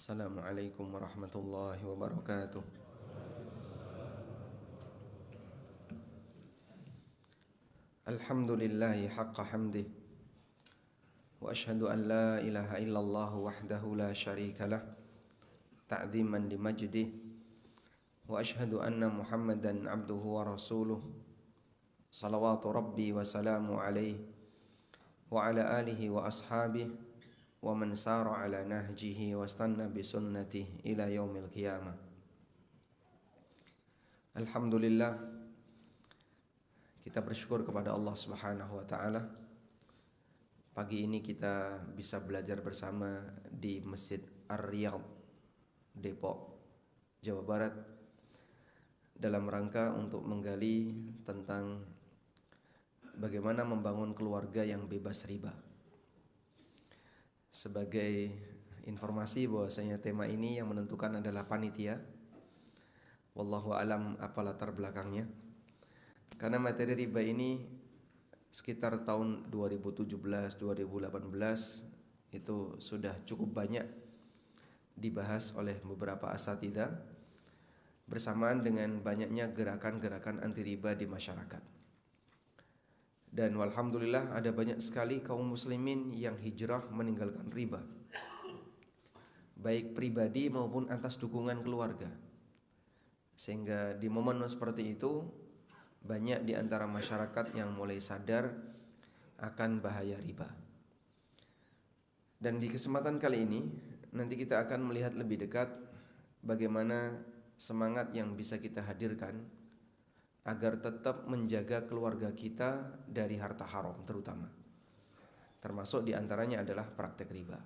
Assalamualaikum warahmatullahi wabarakatuh. Alhamdulillahi haqqa hamdih. Wa ashhadu an la ilaha illallah wahdahu la syarika lah, ta'ziman li majdih. Wa ashhadu anna Muhammadan abduhu wa rasuluh. Salawatu rabbi wa salamu alaihi wa ala alihi wa ashabihi wa man sara ala nahjihi wa istanna bi sunnatihi ila yaumil qiyamah. Alhamdulillah, kita bersyukur kepada Allah Subhanahu wa taala. Pagi ini kita bisa belajar bersama di Masjid Ar-Riyadh, Depok, Jawa Barat, dalam rangka untuk menggali tentang bagaimana membangun keluarga yang bebas riba. Sebagai informasi bahwasanya tema ini yang menentukan adalah panitia. Wallahu alam apa latar belakangnya. Karena materi riba ini sekitar tahun 2017-2018 itu sudah cukup banyak dibahas oleh beberapa asatidzah bersamaan dengan banyaknya gerakan-gerakan anti riba di masyarakat. Dan walhamdulillah ada banyak sekali kaum muslimin yang hijrah meninggalkan riba, baik pribadi maupun atas dukungan keluarga. Sehingga di momen seperti itu banyak di antara masyarakat yang mulai sadar akan bahaya riba. Dan di kesempatan kali ini nanti kita akan melihat lebih dekat bagaimana semangat yang bisa kita hadirkan agar tetap menjaga keluarga kita dari harta haram terutama. Termasuk diantaranya adalah praktek riba.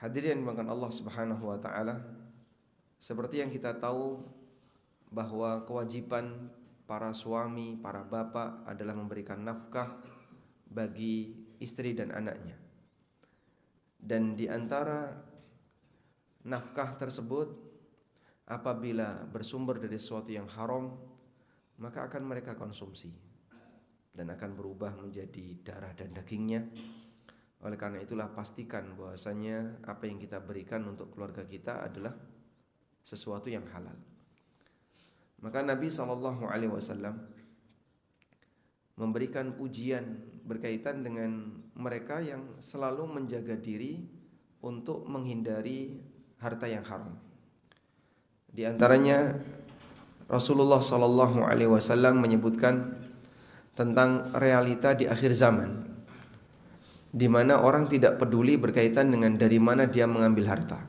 Hadirin yang dimuliakan Allah Subhanahu wa taala, seperti yang kita tahu bahwa kewajiban para suami, para bapak adalah memberikan nafkah bagi istri dan anaknya. Dan di antara nafkah tersebut, apabila bersumber dari sesuatu yang haram, maka akan mereka konsumsi dan akan berubah menjadi darah dan dagingnya. Oleh karena itulah pastikan bahwasanya apa yang kita berikan untuk keluarga kita adalah sesuatu yang halal. Maka Nabi SAW memberikan pujian berkaitan dengan mereka yang selalu menjaga diri untuk menghindari harta yang haram. Di antaranya Rasulullah SAW menyebutkan tentang realita di akhir zaman, di mana orang tidak peduli berkaitan dengan dari mana dia mengambil harta.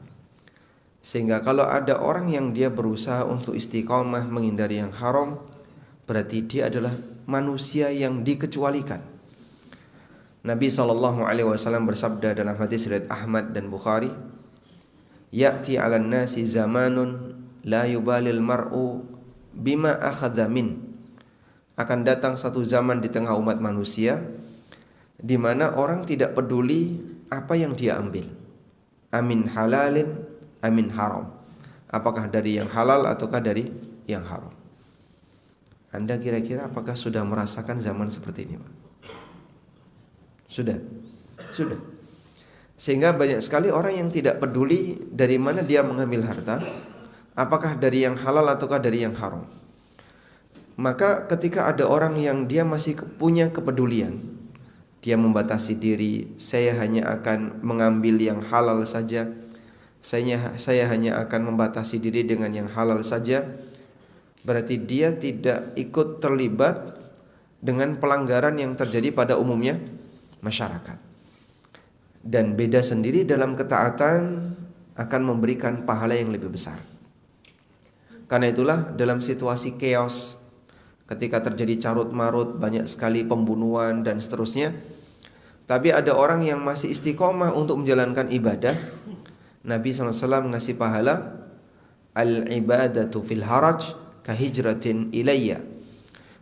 Sehingga kalau ada orang yang dia berusaha untuk istiqamah menghindari yang haram, berarti dia adalah manusia yang dikecualikan. Nabi SAW bersabda dalam hadis riwayat Ahmad dan Bukhari, "Ya'ti 'alan nasi zamanun la yubalil mar'u bima akhadha min." Akan datang satu zaman di tengah umat manusia di mana orang tidak peduli apa yang dia ambil, amin halalin amin haram, apakah dari yang halal ataukah dari yang haram. Anda kira-kira apakah sudah merasakan zaman seperti ini, Pak? Sudah. Sehingga banyak sekali orang yang tidak peduli dari mana dia mengambil harta, apakah dari yang halal ataukah dari yang haram. Maka ketika ada orang yang dia masih punya kepedulian, dia membatasi diri, saya hanya akan mengambil yang halal saja, saya hanya akan membatasi diri dengan yang halal saja, berarti dia tidak ikut terlibat dengan pelanggaran yang terjadi pada umumnya masyarakat. Dan beda sendiri dalam ketaatan akan memberikan pahala yang lebih besar. Karena itulah dalam situasi chaos, ketika terjadi carut marut, banyak sekali pembunuhan dan seterusnya, tapi ada orang yang masih istiqomah untuk menjalankan ibadah, Nabi SAW ngasih pahala, al-ibadatu fil haraj kahijratin ilayya.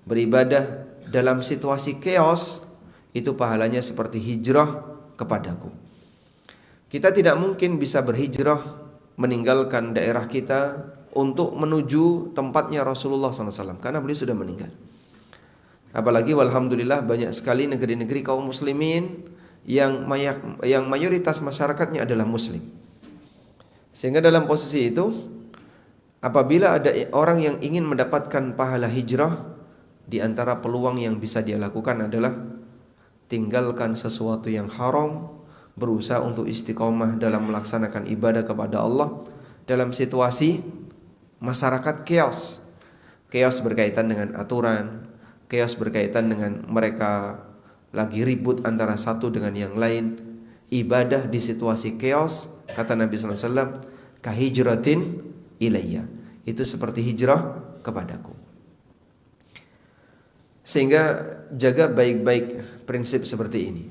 Beribadah dalam situasi chaos itu pahalanya seperti hijrah kepadaku. Kita tidak mungkin bisa berhijrah meninggalkan daerah kita untuk menuju tempatnya Rasulullah SAW, karena beliau sudah meninggal. Apalagi walhamdulillah banyak sekali negeri-negeri kaum muslimin yang mayoritas masyarakatnya adalah muslim. Sehingga dalam posisi itu, apabila ada orang yang ingin mendapatkan pahala hijrah, di antara peluang yang bisa dia lakukan adalah tinggalkan sesuatu yang haram, berusaha untuk istiqomah dalam melaksanakan ibadah kepada Allah dalam situasi masyarakat chaos. Chaos berkaitan dengan aturan, chaos berkaitan dengan mereka lagi ribut antara satu dengan yang lain. Ibadah di situasi chaos, kata Nabi sallallahu alaihi wasallam, kahijratin ilayya. Itu seperti hijrah kepadaku. Sehingga jaga baik-baik prinsip seperti ini.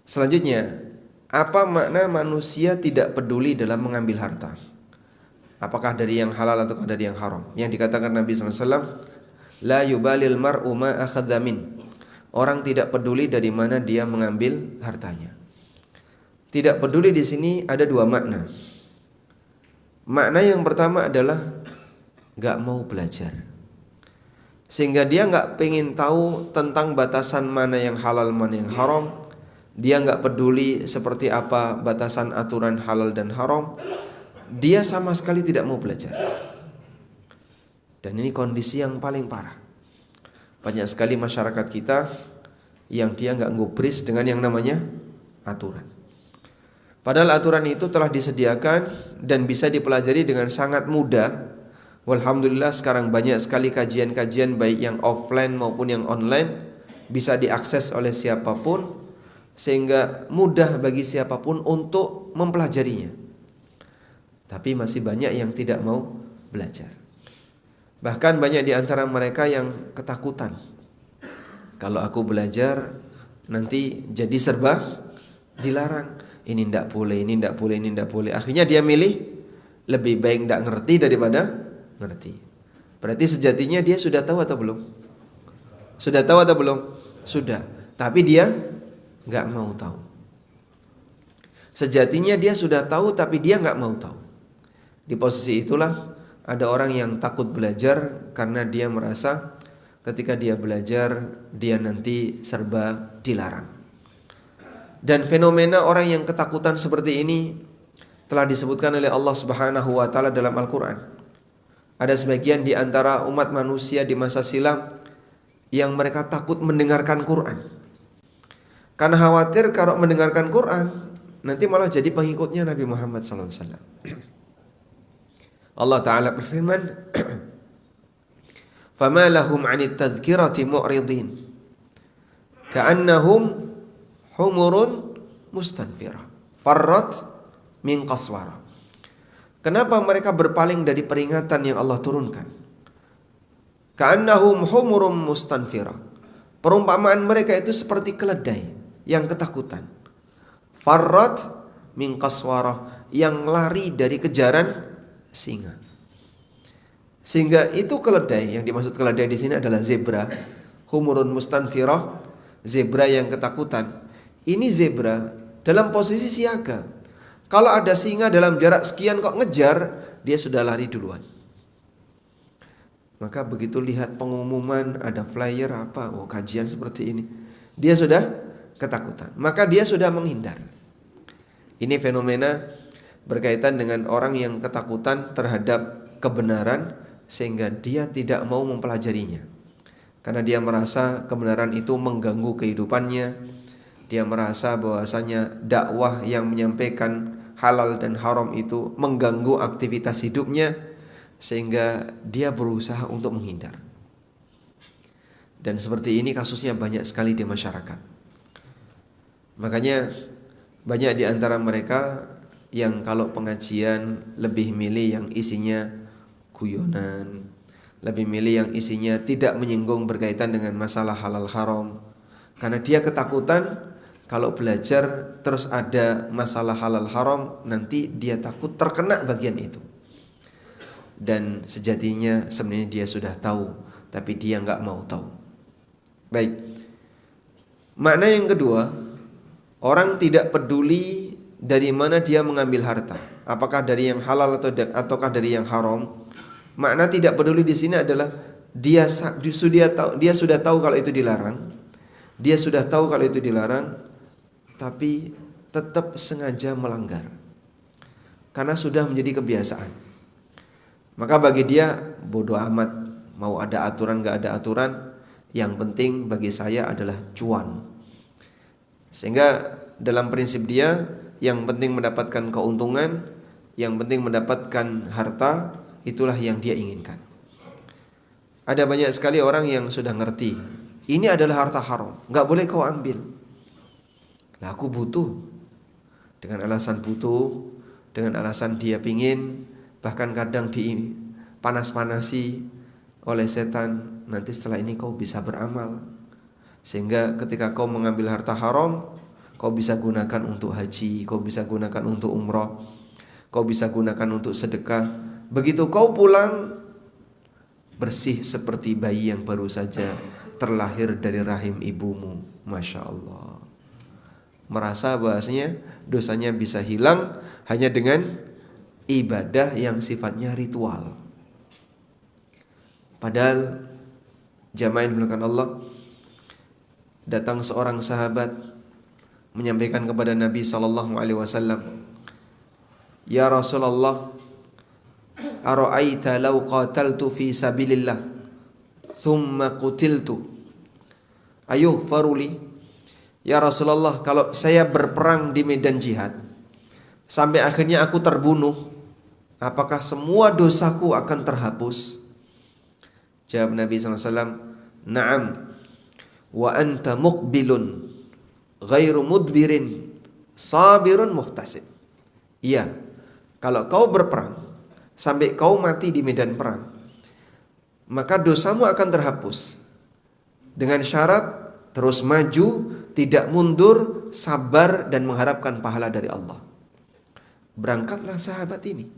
Selanjutnya, apa makna manusia tidak peduli dalam mengambil harta? Apakah dari yang halal atau dari yang haram? Yang dikatakan Nabi sallallahu alaihi wasallam, la yubalil mar'u ma akhadha min. Orang tidak peduli dari mana dia mengambil hartanya. Tidak peduli di sini ada dua makna. Makna yang pertama adalah gak mau belajar, sehingga dia gak pengen tahu tentang batasan mana yang halal, mana yang haram. Dia gak peduli seperti apa batasan aturan halal dan haram. Dia sama sekali tidak mau belajar. Dan ini kondisi yang paling parah. Banyak sekali masyarakat kita yang dia gak ngubris dengan yang namanya aturan. Padahal aturan itu telah disediakan dan bisa dipelajari dengan sangat mudah. Walhamdulillah sekarang banyak sekali kajian-kajian baik yang offline maupun yang online bisa diakses oleh siapapun, sehingga mudah bagi siapapun untuk mempelajarinya. Tapi masih banyak yang tidak mau belajar. Bahkan banyak di antara mereka yang ketakutan. Kalau aku belajar nanti jadi serba dilarang. Ini tidak boleh, ini tidak boleh, ini tidak boleh. Akhirnya dia milih lebih baik tidak ngerti daripada ngerti. Berarti sejatinya dia sudah tahu atau belum? Sudah tahu atau belum? Sudah. Tapi dia nggak mau tahu. Sejatinya dia sudah tahu tapi dia nggak mau tahu. Di posisi itulah ada orang yang takut belajar karena dia merasa ketika dia belajar dia nanti serba dilarang. Dan fenomena orang yang ketakutan seperti ini telah disebutkan oleh Allah Subhanahu wa taala dalam Al-Qur'an. Ada sebagian di antara umat manusia di masa silam yang mereka takut mendengarkan Quran. Karena khawatir kalau mendengarkan Quran nanti malah jadi pengikutnya Nabi Muhammad sallallahu alaihi wasallam. Allah taala berfirman, "Fama lahum 'anit tadhkirati mu'ridin, ka'annahum humurun mustanfirah, farrat min qaswara." Kenapa mereka berpaling dari peringatan yang Allah turunkan? Ka'annahum humurun mustanfirah. Perumpamaan mereka itu seperti keledai yang ketakutan. Farrat min qaswara, yang lari dari kejaran singa. Sehingga itu keledai, yang dimaksud keledai di sini adalah zebra. Humurun mustanfirah, zebra yang ketakutan. Ini zebra dalam posisi siaga. Kalau ada singa dalam jarak sekian kok ngejar, dia sudah lari duluan. Maka begitu lihat pengumuman, ada flyer apa, oh kajian seperti ini, dia sudah ketakutan. Maka dia sudah menghindar. Ini fenomena berkaitan dengan orang yang ketakutan terhadap kebenaran sehingga dia tidak mau mempelajarinya. Karena dia merasa kebenaran itu mengganggu kehidupannya. Dia merasa bahwasanya dakwah yang menyampaikan halal dan haram itu mengganggu aktivitas hidupnya, sehingga dia berusaha untuk menghindar. Dan seperti ini kasusnya banyak sekali di masyarakat. Makanya banyak di antara mereka yang kalau pengajian lebih milih yang isinya guyonan, lebih milih yang isinya tidak menyinggung berkaitan dengan masalah halal haram. Karena dia ketakutan kalau belajar terus ada masalah halal haram, nanti dia takut terkena bagian itu. Dan sejatinya sebenarnya dia sudah tahu, tapi dia nggak mau tahu. Baik. Makna yang kedua, orang tidak peduli dari mana dia mengambil harta, apakah dari yang halal ataukah dari yang haram. Makna tidak peduli di sini adalah dia sudah tahu kalau itu dilarang. Dia sudah tahu kalau itu dilarang, tapi tetap sengaja melanggar. karena sudah menjadi kebiasaan. Maka bagi dia bodoh amat, mau ada aturan gak ada aturan, yang penting bagi saya adalah cuan. Sehingga dalam prinsip dia, yang penting mendapatkan keuntungan, yang penting mendapatkan harta, itulah yang dia inginkan. Ada banyak sekali orang yang sudah ngerti, ini adalah harta haram, gak boleh kau ambil. Lah aku butuh, dengan alasan butuh, dengan alasan dia pingin, bahkan kadang dipanas-panasi oleh setan, nanti setelah ini kau bisa beramal, sehingga ketika kau mengambil harta haram, kau bisa gunakan untuk haji, kau bisa gunakan untuk umrah, kau bisa gunakan untuk sedekah. Begitu kau pulang, bersih seperti bayi yang baru saja terlahir dari rahim ibumu. Masya Allah. Merasa bahasanya dosanya bisa hilang hanya dengan ibadah yang sifatnya ritual. Padahal jamaah yang dimuliakan Allah, datang seorang sahabat menyampaikan kepada Nabi SAW, "Ya Rasulullah, ara'aita law qataltu fi sabilillah thumma qutiltu ayughfaru li?" Ya Rasulullah, kalau saya berperang di medan jihad sampai akhirnya aku terbunuh, apakah semua dosaku akan terhapus? Jawab Nabi SAW, "Na'am, wa anta muqbilun ghairu mudbirin sabirun muhtasib." Iya, kalau kau berperang sampai kau mati di medan perang, maka dosamu akan terhapus, dengan syarat terus maju, tidak mundur, sabar dan mengharapkan pahala dari Allah. Berangkatlah sahabat ini.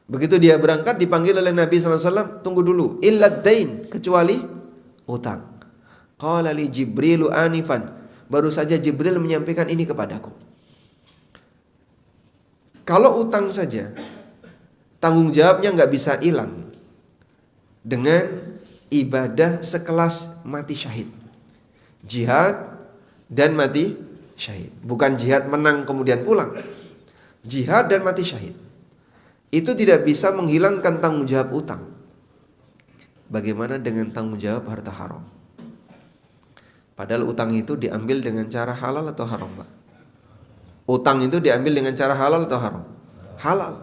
Begitu dia berangkat, dipanggil oleh Nabi SAW, "Tunggu dulu, illad dain, kecuali utang." Qala li Jibrilu anifan, baru saja Jibril menyampaikan ini kepadaku. Kalau utang saja, tanggung jawabnya gak bisa hilang dengan ibadah sekelas mati syahid, jihad dan mati syahid. Bukan jihad menang kemudian pulang, jihad dan mati syahid. Itu tidak bisa menghilangkan tanggung jawab utang. Bagaimana dengan tanggung jawab harta haram? Padahal utang itu diambil dengan cara halal atau haram, Pak? Utang itu diambil dengan cara halal atau haram? Halal.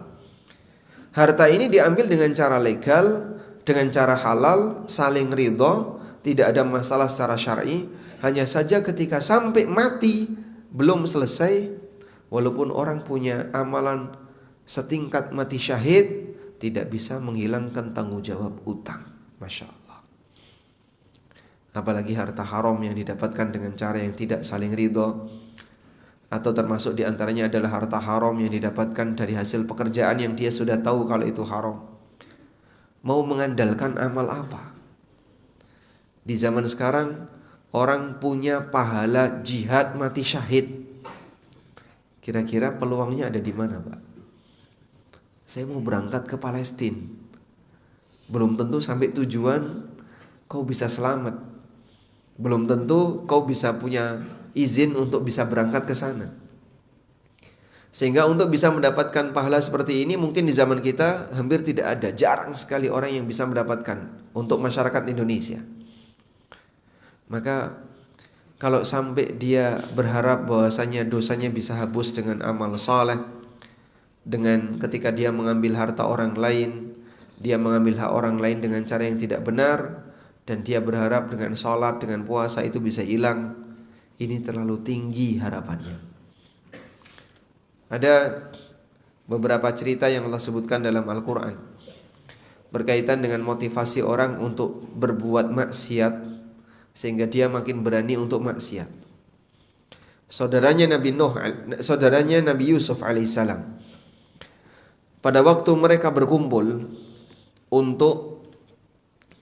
Harta ini diambil dengan cara legal, dengan cara halal, saling ridho, tidak ada masalah secara syar'i. Hanya saja ketika sampai mati belum selesai, walaupun orang punya amalan setingkat mati syahid, tidak bisa menghilangkan tanggung jawab utang. Masya Allah. Apalagi harta haram yang didapatkan dengan cara yang tidak saling ridho, atau termasuk diantaranya adalah harta haram yang didapatkan dari hasil pekerjaan yang dia sudah tahu kalau itu haram. Mau mengandalkan amal apa? Di zaman sekarang orang punya pahala jihad mati syahid. Kira-kira peluangnya ada di mana, Pak? Saya mau berangkat ke Palestina, belum tentu sampai tujuan kau bisa selamat, belum tentu kau bisa punya izin untuk bisa berangkat ke sana. Sehingga untuk bisa mendapatkan pahala seperti ini mungkin di zaman kita hampir tidak ada, jarang sekali orang yang bisa mendapatkan untuk masyarakat Indonesia. Maka kalau sampai dia berharap bahwasanya dosanya bisa hapus dengan amal saleh, dengan ketika dia mengambil harta orang lain, dia mengambil hak orang lain dengan cara yang tidak benar, dan dia berharap dengan sholat, dengan puasa itu bisa hilang, ini terlalu tinggi harapannya. Ada beberapa cerita yang Allah sebutkan dalam Al-Quran berkaitan dengan motivasi orang untuk berbuat maksiat, sehingga dia makin berani untuk maksiat. Saudaranya Nabi Yusuf alaihissalam, pada waktu mereka berkumpul untuk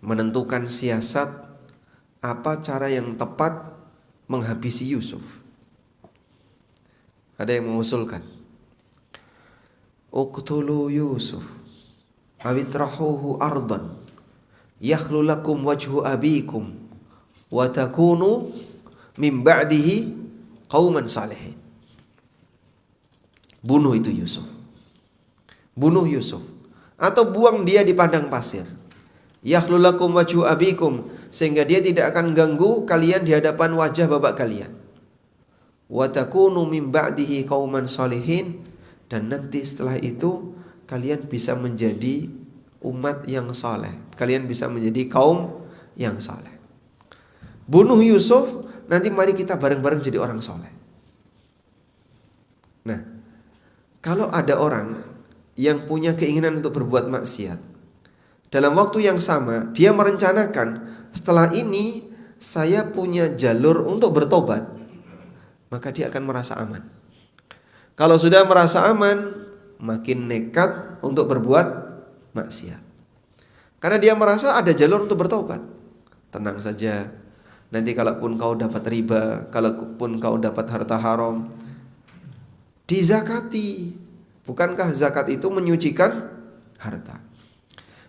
menentukan siasat apa cara yang tepat menghabisi Yusuf, ada yang mengusulkan, "Uqtulu Yusuf awitrahuhu ardan yakhlu lakum wajhu abikum wa takunu min ba'dihi qauman salihin." Bunuh itu Yusuf. bunuh Yusuf, atau buang dia di padang pasir. Yakhlulakum wajhu abikum, sehingga dia tidak akan ganggu kalian di hadapan wajah bapak kalian. Wa takunu min ba'dihi qauman shalihin, dan nanti setelah itu kalian bisa menjadi umat yang saleh. Kalian bisa menjadi kaum yang saleh. Bunuh Yusuf, nanti mari kita bareng-bareng jadi orang saleh. Nah, kalau ada orang yang punya keinginan untuk berbuat maksiat, dalam waktu yang sama dia merencanakan, setelah ini saya punya jalur untuk bertobat, maka dia akan merasa aman. Kalau sudah merasa aman, makin nekat untuk berbuat maksiat. Karena dia merasa ada jalur untuk bertobat. Tenang saja, nanti kalaupun kau dapat riba, kalaupun kau dapat harta haram, dizakati. Bukankah zakat itu menyucikan harta?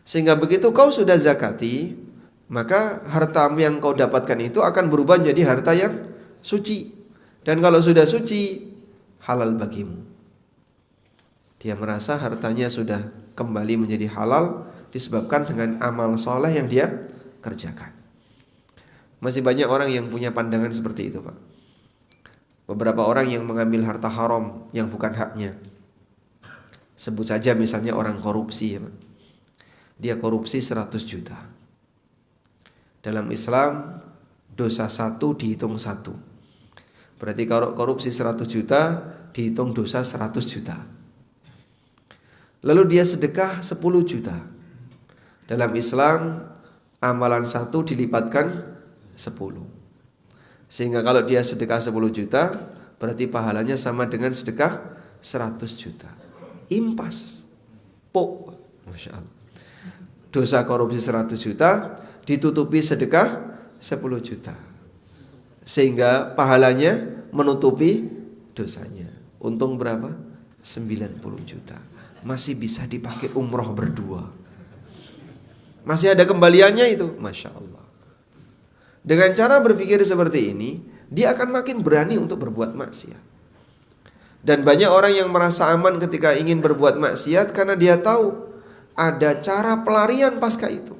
Sehingga begitu kau sudah zakati, maka harta yang kau dapatkan itu akan berubah menjadi harta yang suci. Dan kalau sudah suci, halal bagimu. Dia merasa hartanya sudah kembali menjadi halal disebabkan dengan amal soleh yang dia kerjakan. Masih banyak orang yang punya pandangan seperti itu, Pak. Beberapa orang yang mengambil harta haram yang bukan haknya. Sebut saja misalnya orang korupsi, ya, Pak. Dia korupsi 100 juta. Dalam Islam dosa 1 dihitung 1. Berarti kalau korupsi 100 juta dihitung dosa 100 juta. Lalu dia sedekah 10 juta. Dalam Islam amalan 1 dilipatkan 10. Sehingga kalau dia sedekah 10 juta, berarti pahalanya sama dengan sedekah 100 juta. Impas. Pok. Masya Allah. Dosa korupsi 100 juta ditutupi sedekah 10 juta. Sehingga pahalanya menutupi dosanya. Untung berapa? 90 juta. Masih bisa dipakai umroh berdua. Masih ada kembaliannya itu. Masya Allah. Dengan cara berpikir seperti ini, dia akan makin berani untuk berbuat maksiat. Dan banyak orang yang merasa aman ketika ingin berbuat maksiat karena dia tahu ada cara pelarian pasca itu.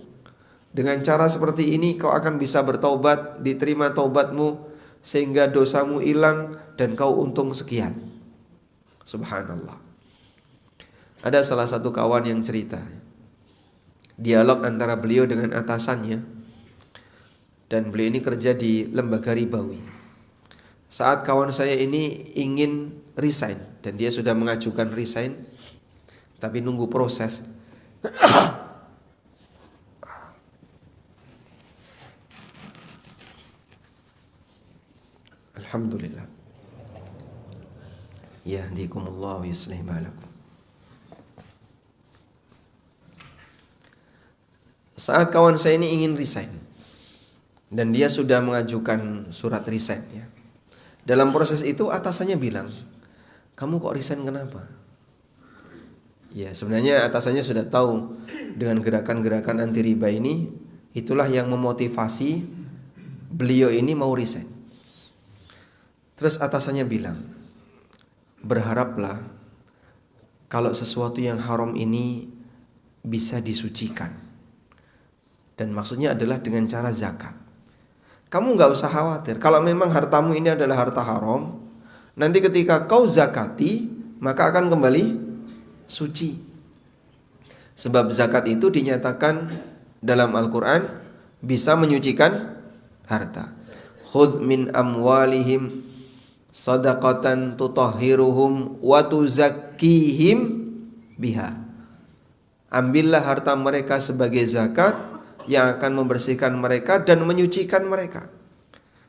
Dengan cara seperti ini kau akan bisa bertaubat, diterima taubatmu, sehingga dosamu hilang dan kau untung sekian. Subhanallah. Ada salah satu kawan yang cerita dialog antara beliau dengan atasannya. Dan beliau ini kerja di lembaga ribawi. Saat kawan saya ini ingin resign, dan dia sudah mengajukan resign, tapi nunggu proses. Alhamdulillah. Yahdikumullah wa yuslih balakum. Saat kawan saya ini ingin resign, dan dia sudah mengajukan surat resign, ya. Dalam proses itu atasannya bilang, kamu kok resign kenapa? Ya, sebenarnya atasannya sudah tahu dengan gerakan-gerakan anti riba ini, itulah yang memotivasi beliau ini mau resign. Terus atasannya bilang, berharaplah kalau sesuatu yang haram ini bisa disucikan. Dan maksudnya adalah dengan cara zakat. Kamu gak usah khawatir. Kalau memang hartamu ini adalah harta haram, nanti ketika kau zakati, maka akan kembali suci. Sebab zakat itu dinyatakan dalam Al-Quran bisa menyucikan harta. Khudh min amwalihim sadaqatan tutahhiruhum wa tuzakkihim biha. Ambillah harta mereka sebagai zakat yang akan membersihkan mereka dan menyucikan mereka.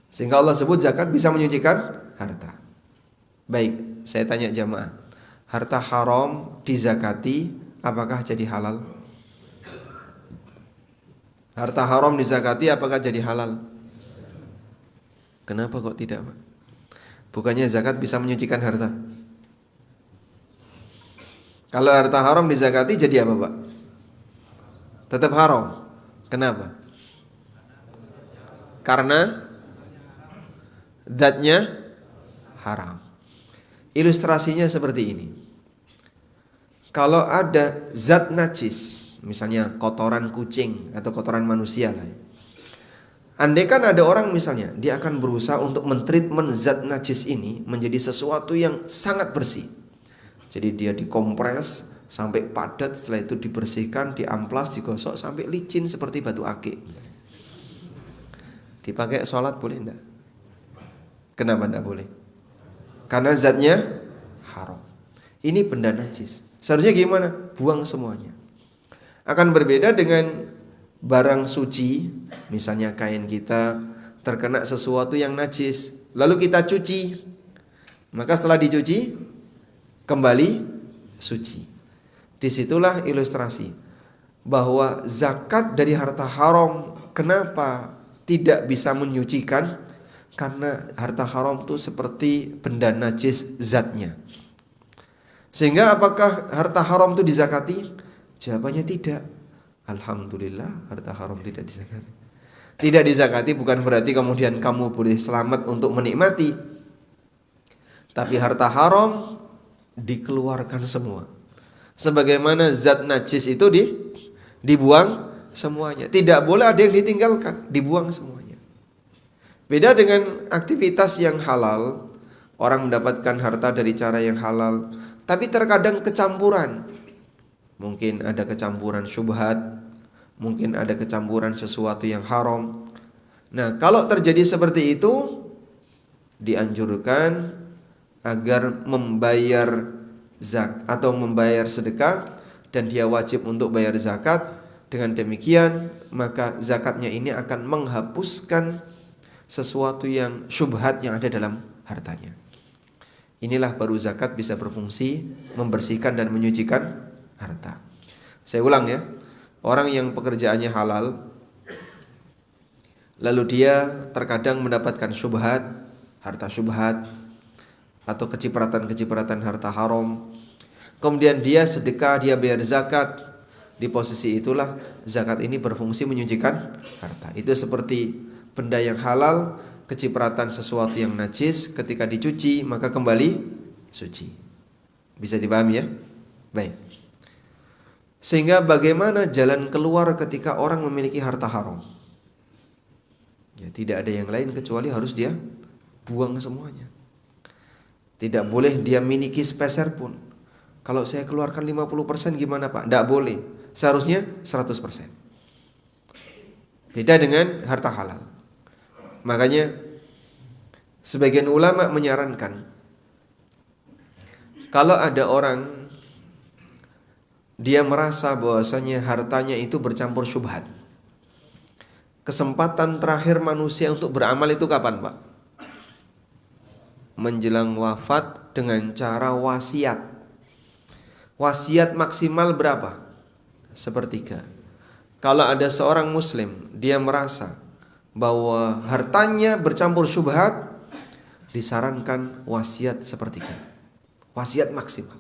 Sehingga Allah sebut zakat bisa menyucikan harta. Baik, saya tanya jamaah, harta haram dizakati apakah jadi halal? Harta haram dizakati apakah jadi halal? Kenapa kok tidak, Pak? Bukannya zakat bisa menyucikan harta? Kalau harta haram dizakati jadi apa, Pak? Tetap haram. Kenapa? Karena zatnya haram. Ilustrasinya seperti ini. kalau ada zat najis, misalnya kotoran kucing atau kotoran manusia lah. Andaikan ada orang misalnya, dia akan berusaha untuk mentreatment zat najis ini menjadi sesuatu yang sangat bersih. Jadi dia dikompres sampai padat, setelah itu dibersihkan, diamplas, digosok sampai licin seperti batu akik. Dipakai sholat boleh enggak? Kenapa enggak boleh? Karena zatnya haram. Ini benda najis. Seharusnya gimana? Buang semuanya. Akan berbeda dengan barang suci, misalnya kain kita terkena sesuatu yang najis, lalu kita cuci, maka setelah dicuci kembali suci. Disitulah ilustrasi bahwa zakat dari harta haram kenapa tidak bisa menyucikan, karena harta haram itu seperti benda najis zatnya. Sehingga apakah harta haram itu dizakati? Jawabannya tidak. Alhamdulillah, harta haram tidak dizakati. Tidak dizakati bukan berarti kemudian kamu boleh selamat untuk menikmati. Tapi harta haram dikeluarkan semua. Sebagaimana zat najis itu dibuang semuanya. Tidak boleh ada yang ditinggalkan, dibuang semuanya. Beda dengan aktivitas yang halal, orang mendapatkan harta dari cara yang halal, tapi terkadang kecampuran. Mungkin ada kecampuran syubhat, mungkin ada kecampuran sesuatu yang haram. Nah, kalau terjadi seperti itu, dianjurkan agar membayar zakat atau membayar sedekah, dan dia wajib untuk bayar zakat. Dengan demikian, maka zakatnya ini akan menghapuskan sesuatu yang syubhat yang ada dalam hartanya. Inilah baru zakat bisa berfungsi membersihkan dan menyucikan harta. Saya ulang ya. Orang yang pekerjaannya halal, lalu dia terkadang mendapatkan syubhat, harta syubhat, atau kecipratan-kecipratan harta haram, kemudian dia sedekah, dia bayar zakat. Di posisi itulah zakat ini berfungsi menyucikan harta. Itu seperti benda yang halal, kecipratan sesuatu yang najis, ketika dicuci maka kembali suci. Bisa dipahami ya? Baik. Sehingga bagaimana jalan keluar ketika orang memiliki harta haram? Ya, tidak ada yang lain kecuali harus dia buang semuanya. Tidak boleh dia miliki sepeser pun. Kalau saya keluarkan 50% gimana Pak? Tidak boleh. Seharusnya 100%. Beda dengan harta halal. Makanya sebagian ulama menyarankan, kalau ada orang dia merasa bahwasanya hartanya itu bercampur syubhat, kesempatan terakhir manusia untuk beramal itu kapan Pak? Menjelang wafat dengan cara wasiat. Wasiat maksimal berapa? 1/3. Kalau ada seorang muslim, dia merasa bahwa hartanya bercampur syubhat, disarankan wasiat 1/3. Wasiat maksimal.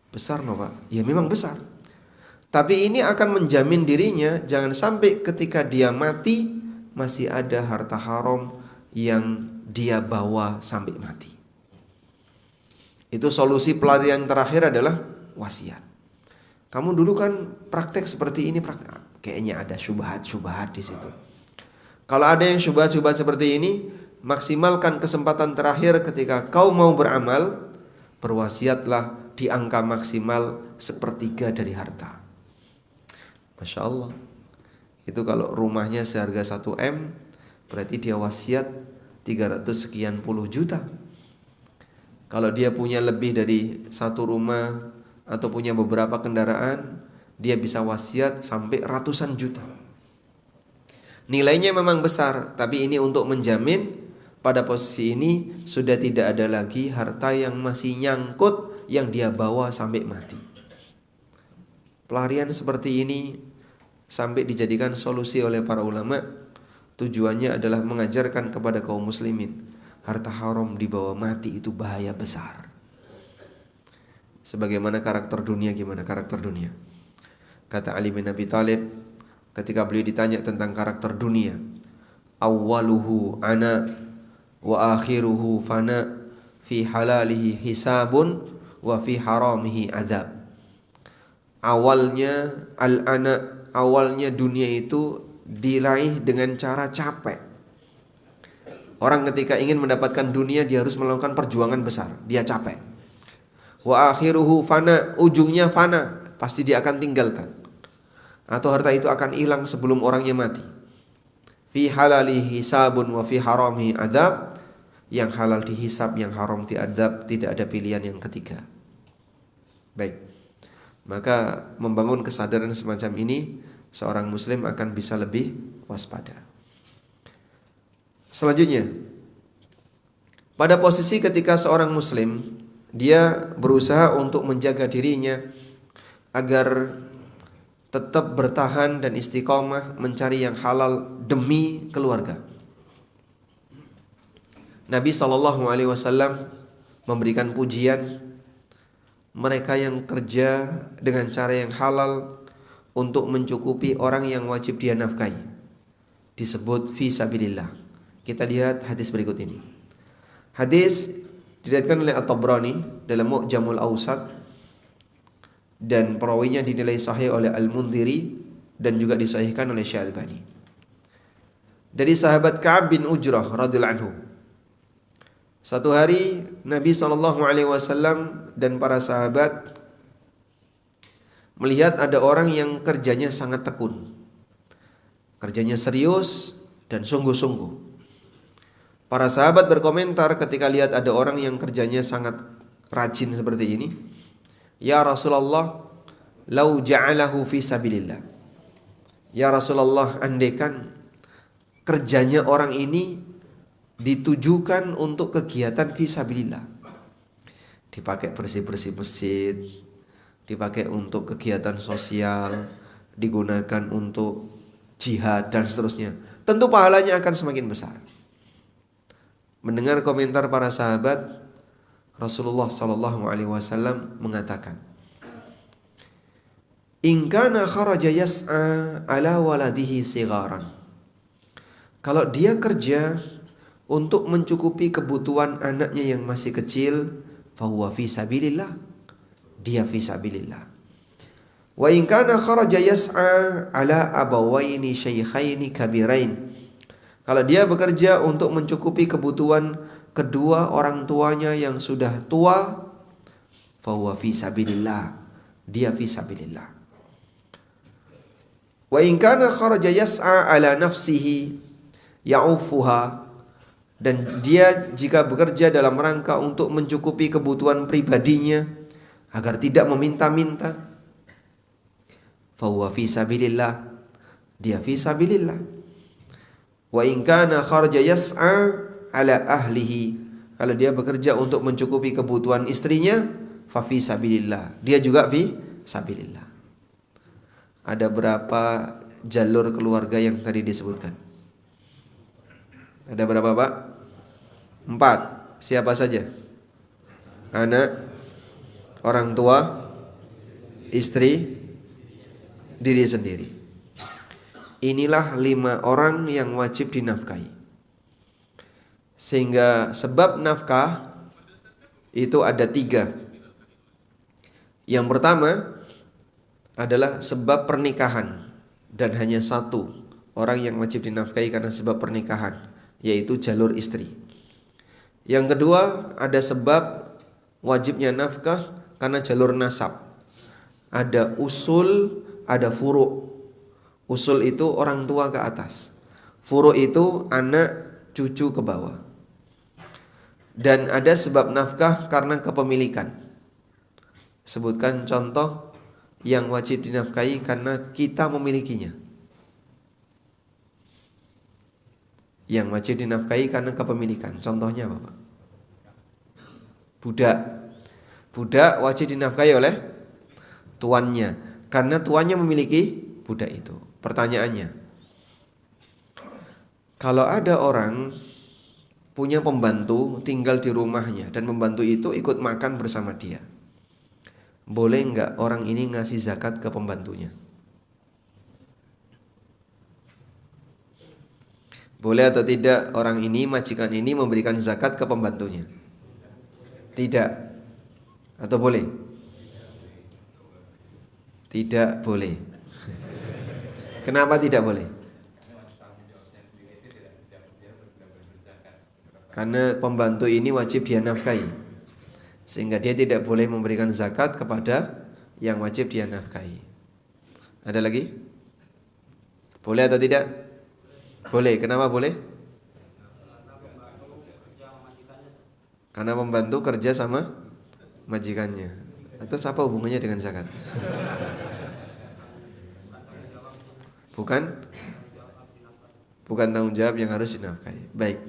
Besar no Pak? Ya memang besar. Tapi ini akan menjamin dirinya jangan sampai ketika dia mati masih ada harta haram yang dia bawa sampai mati. Itu solusi pelarian terakhir adalah wasiat. Kamu dulu kan praktek seperti ini, kayaknya ada syubhat-syubhat di situ. Kalau ada yang syubhat-syubhat seperti ini, maksimalkan kesempatan terakhir ketika kau mau beramal, berwasiatlah di angka maksimal 1/3 dari harta. Masya Allah. Itu kalau rumahnya seharga 1 M, berarti dia wasiat 300 sekian puluh juta. Kalau dia punya lebih dari 1 rumah atau punya beberapa kendaraan, dia bisa wasiat sampai ratusan juta. Nilainya memang besar, tapi ini untuk menjamin pada posisi ini sudah tidak ada lagi harta yang masih nyangkut yang dia bawa sampai mati. Pelarian seperti ini sampai dijadikan solusi oleh para ulama, tujuannya adalah mengajarkan kepada kaum muslimin, harta haram dibawa mati itu bahaya besar. Sebagaimana karakter dunia, gimana karakter dunia? Kata Ali bin Abi Thalib ketika beliau ditanya tentang karakter dunia, awwaluhu ana wa akhiruhu fana, fi halalihi hisabun wa fi haramihi azab. awalnya dunia itu diraih dengan cara capek. Orang ketika ingin mendapatkan dunia dia harus melakukan perjuangan besar, dia capek. Wa akhiruhu fana, ujungnya fana, pasti dia akan tinggalkan. Atau harta itu akan hilang sebelum orangnya mati. Fi halalihi hisabun wa fi haramihi adzab. Yang halal dihisab, yang haram diadab, tidak ada pilihan yang ketiga. Baik. Maka membangun kesadaran semacam ini, seorang muslim akan bisa lebih waspada. Selanjutnya, pada posisi ketika seorang muslim dia berusaha untuk menjaga dirinya agar tetap bertahan dan istiqomah mencari yang halal demi keluarga. Nabi SAW memberikan pujian mereka yang kerja dengan cara yang halal untuk mencukupi orang yang wajib dia nafkahi, disebut fi sabilillah. Kita lihat hadis berikut ini. Hadis diriwayatkan oleh At-Tabrani dalam Mu'jamul Awsat dan perawinya dinilai sahih oleh Al-Mundhiri dan juga disahihkan oleh Syalbani. Dari sahabat Ka'ab bin Ujrah radhiyallahu anhu, satu hari Nabi SAW dan para sahabat melihat ada orang yang kerjanya sangat tekun, kerjanya serius dan sungguh-sungguh. Para sahabat berkomentar ketika lihat ada orang yang kerjanya sangat rajin seperti ini, "Ya Rasulullah, lau ja'alahu fi sabilillah." Ya Rasulullah, andaikan kerjanya orang ini ditujukan untuk kegiatan fisabilillah, dipakai bersih-bersih masjid, dipakai untuk kegiatan sosial, digunakan untuk jihad dan seterusnya, tentu pahalanya akan semakin besar. Mendengar komentar para sahabat, Rasulullah SAW mengatakan, "In kana kharaja yas'a ala waladihi sigharan." Kalau dia kerja untuk mencukupi kebutuhan anaknya yang masih kecil, fahuwa fi sabilillah, dia fi sabilillah. Wa in kana kharaja yas'a ala abawaini syaikhaini kabirain, kalau dia bekerja untuk mencukupi kebutuhan kedua orang tuanya yang sudah tua, fahuwa fi sabilillah, dia fi sabilillah. Wa in kana kharaja yas'a ala nafsihi ya'ufuha, dan dia jika bekerja dalam rangka untuk mencukupi kebutuhan pribadinya agar tidak meminta-minta, fahuwa fi sabilillah, dia fi sabilillah. Wa in kana kharaja yas'a ala ahlihi, kalau dia bekerja untuk mencukupi kebutuhan istrinya, fa fi sabilillah, dia juga fi sabilillah. Ada berapa jalur keluarga yang tadi disebutkan? Ada berapa, Pak? 4. Siapa saja? Anak, orang tua, istri, diri sendiri. Inilah 5 orang yang wajib dinafkahi. Sehingga sebab nafkah itu ada 3. Yang pertama adalah sebab pernikahan, dan hanya 1 orang yang wajib dinafkahi karena sebab pernikahan, yaitu jalur istri. Yang kedua ada sebab wajibnya nafkah karena jalur nasab. Ada usul, ada furu'. Usul itu orang tua ke atas, furu' itu anak cucu ke bawah. Dan ada sebab nafkah karena kepemilikan. Sebutkan contoh yang wajib dinafkahi karena kita memilikinya. Yang wajib dinafkahi karena kepemilikan. Contohnya apa, Pak? Budak. Budak wajib dinafkahi oleh tuannya karena tuannya memiliki budak itu. Pertanyaannya, kalau ada orang punya pembantu tinggal di rumahnya dan pembantu itu ikut makan bersama dia, boleh enggak orang ini ngasih zakat ke pembantunya? Boleh atau tidak orang ini, majikan ini memberikan zakat ke pembantunya? Tidak. Atau boleh? Tidak boleh. Kenapa tidak boleh? Karena pembantu ini wajib dia nafkahi, sehingga dia tidak boleh memberikan zakat kepada yang wajib dia nafkahi. Ada lagi? Boleh atau tidak? Boleh. Kenapa boleh? Karena pembantu kerja sama majikannya. Atau apa hubungannya dengan zakat? Bukan tanggung jawab yang harus dinafkahi. Baik.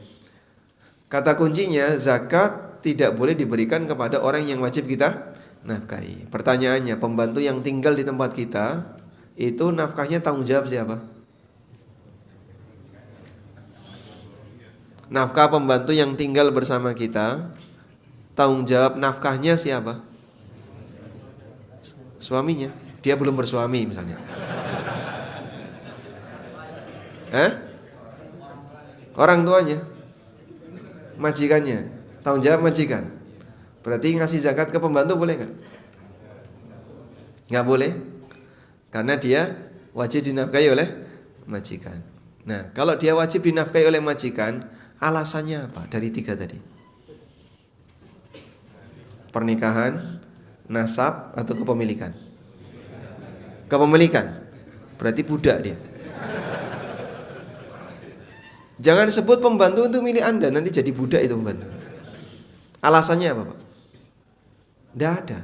Kata kuncinya, zakat tidak boleh diberikan kepada orang yang wajib kita nafkahi. Pertanyaannya, pembantu yang tinggal di tempat kita, itu nafkahnya tanggung jawab siapa? Nafkah pembantu yang tinggal bersama kita, tanggung jawab nafkahnya siapa? Suaminya. Dia belum bersuami misalnya. Orang tuanya, majikannya, tanggung jawab majikan. Berarti ngasih zakat ke pembantu boleh nggak? Nggak boleh, karena dia wajib dinafkahi oleh majikan. Nah, kalau dia wajib dinafkahi oleh majikan, alasannya apa dari 3 tadi? Pernikahan, nasab, atau kepemilikan? Kepemilikan, berarti budak dia. Jangan sebut pembantu itu milik Anda, nanti jadi budak itu pembantu. Alasannya apa, Pak? Tidak ada.